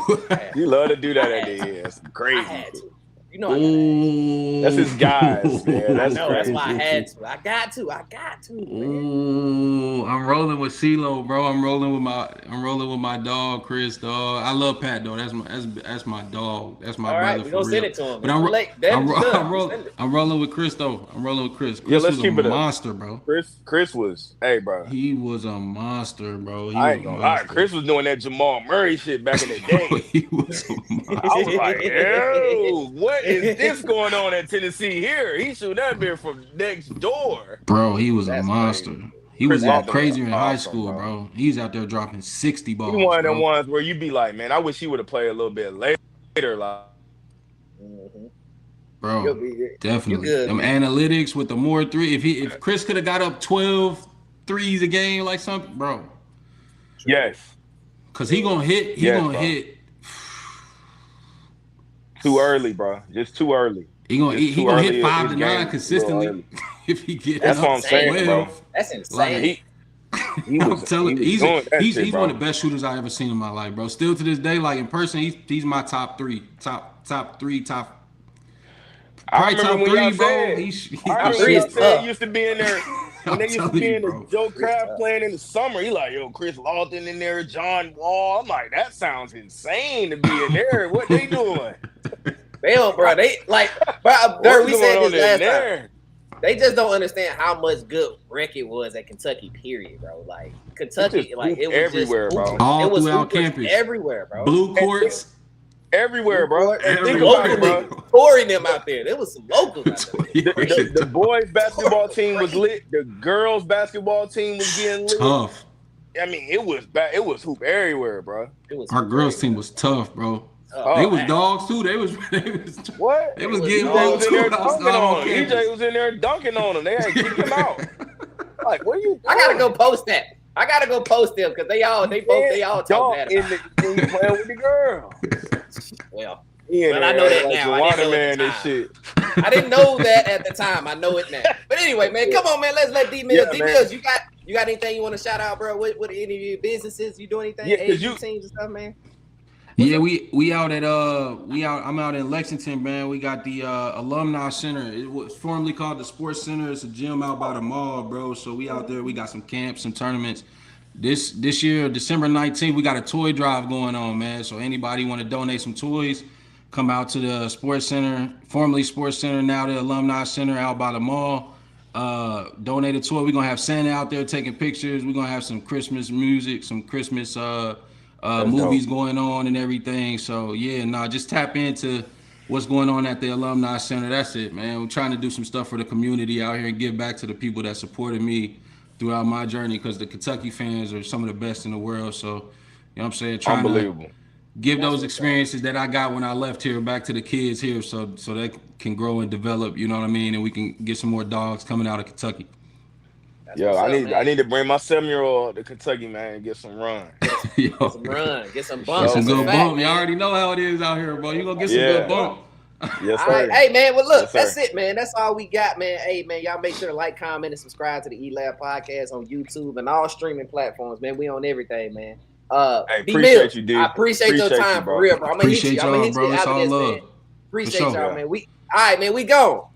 You love to do that at the end. That's I crazy. had to. You know I gotta ask. That's his guys, man. That's No, that's crazy. why I had to. I got to, man. Ooh, I'm rolling with CeeLo, bro. I'm rolling with my dog, Chris, dog. I love Pat, though. That's my dog. That's my All right, brother we for gonna real. send it to him. But It's too late. Damage is done. I'm rolling with Chris, though. I'm rolling with Chris. Yeah, Chris let's was keep a it up. monster, bro. Chris was, hey, bro. He was a monster, bro. I ain't gonna lie. Chris was doing that Jamal Murray shit back in the Bro, day. he was a monster. I was like, yo, what is this going on at Tennessee here? He shoot that beer from next door. Bro, he was a That's monster. crazy. He was Chris even Lawson was crazier in high awesome, school, bro. He's out there dropping 60 balls. He one of them bro. ones where you be like, man, I wish he would have played a little bit later. Like, Bro, You'll be good. definitely. You good, Them analytics with the more three. If Chris could have got up 12 threes a game like something, bro. yes, Cause he gonna hit. He Yes, gonna bro. hit. too early, bro. Just too early. He gonna It's he too gonna early hit 5 in to his 9 game. It's a consistently. little If he get That's up what I'm saying, bro. That's insane. Like, He I'm was, telling he was doing that he's shit, bro. one of the best shooters I ever seen in my life, bro. Still to this day, like in person, he's my top three, top probably I remember top when 3, y'all bro. said, He's I remember three when is y'all said tough. he used to be in there when they used to telling be you, in the bro. Joe Craft playing in the summer. He like, yo, Chris Lawton in there, John Wall. I'm like, that sounds insane to be in there. What they doing? They don't, bro. They like, bro. What's We going said on this in last time. there? They just don't understand how much good rec it was at Kentucky. Period, bro. Like Kentucky, like it was everywhere, just bro. All it was throughout campus, everywhere, bro. blue courts. Everywhere, bro. And think Everywhere. about it, bro. Touring them out there. There was some locals out there. The boys basketball team was lit. The girls basketball team was getting lit. Tough. I mean, it was bad. It was hoop everywhere, bro. Our girls team was tough, bro. Oh, they was man. dogs too. They was what? They was was getting dogs. EJ was in there too. dunking on him. EJ was in there dunking on him. They had to kick him out. Like, what are you doing? I gotta go post that. I gotta go post them because they all talk bad about it. When you playing with the girl. Well, Yeah, but I know that now. I didn't know man at and the shit. I didn't know that at the time. I know it now. But anyway, man, come on, man. Let's let D Mills. Yeah, D Mills, you got anything you want to shout out, bro? What any of your businesses? You do anything? Yeah, 'cause AAU teams and stuff, man. Yeah, we out at I'm out in Lexington, man. We got the alumni center. It was formerly called the Sports Center. It's a gym out by the mall, bro. So we out there. We got some camps, some tournaments. This year, December 19th, we got a toy drive going on, man. So anybody want to donate some toys, come out to the Sports Center, formerly Sports Center, now the Alumni Center out by the mall. Donate a toy. We're gonna have Santa out there taking pictures. We're gonna have some Christmas music, some Christmas movies going on and everything. So yeah, just tap into what's going on at the Alumni Center. That's it, man. We're trying to do some stuff for the community out here and give back to the people that supported me throughout my journey, because the Kentucky fans are some of the best in the world. So, you know what I'm saying? Trying Unbelievable. to give those experiences that I got when I left here back to the kids here, so they can grow and develop, you know what I mean? And we can get some more dogs coming out of Kentucky. Yo, I need to bring my 7-year-old to Kentucky, man, and get some run. Get some run, get some bumps. Get some good bump. Man. You already know how it is out here, bro. You gonna get some good bump. Yes, all sir. right. Hey, man. Well, look, yes, that's it, man. That's all we got, man. Hey, man, y'all make sure to like, comment, and subscribe to the E-Lab podcast on YouTube and all streaming platforms, man. We on everything, man. Hey, appreciate you, dude. I appreciate your time, bro. for real, bro. I'm gonna hit you. I'm gonna hit you It's after all this, love. man. Appreciate y'all, man. All right, man. We gone.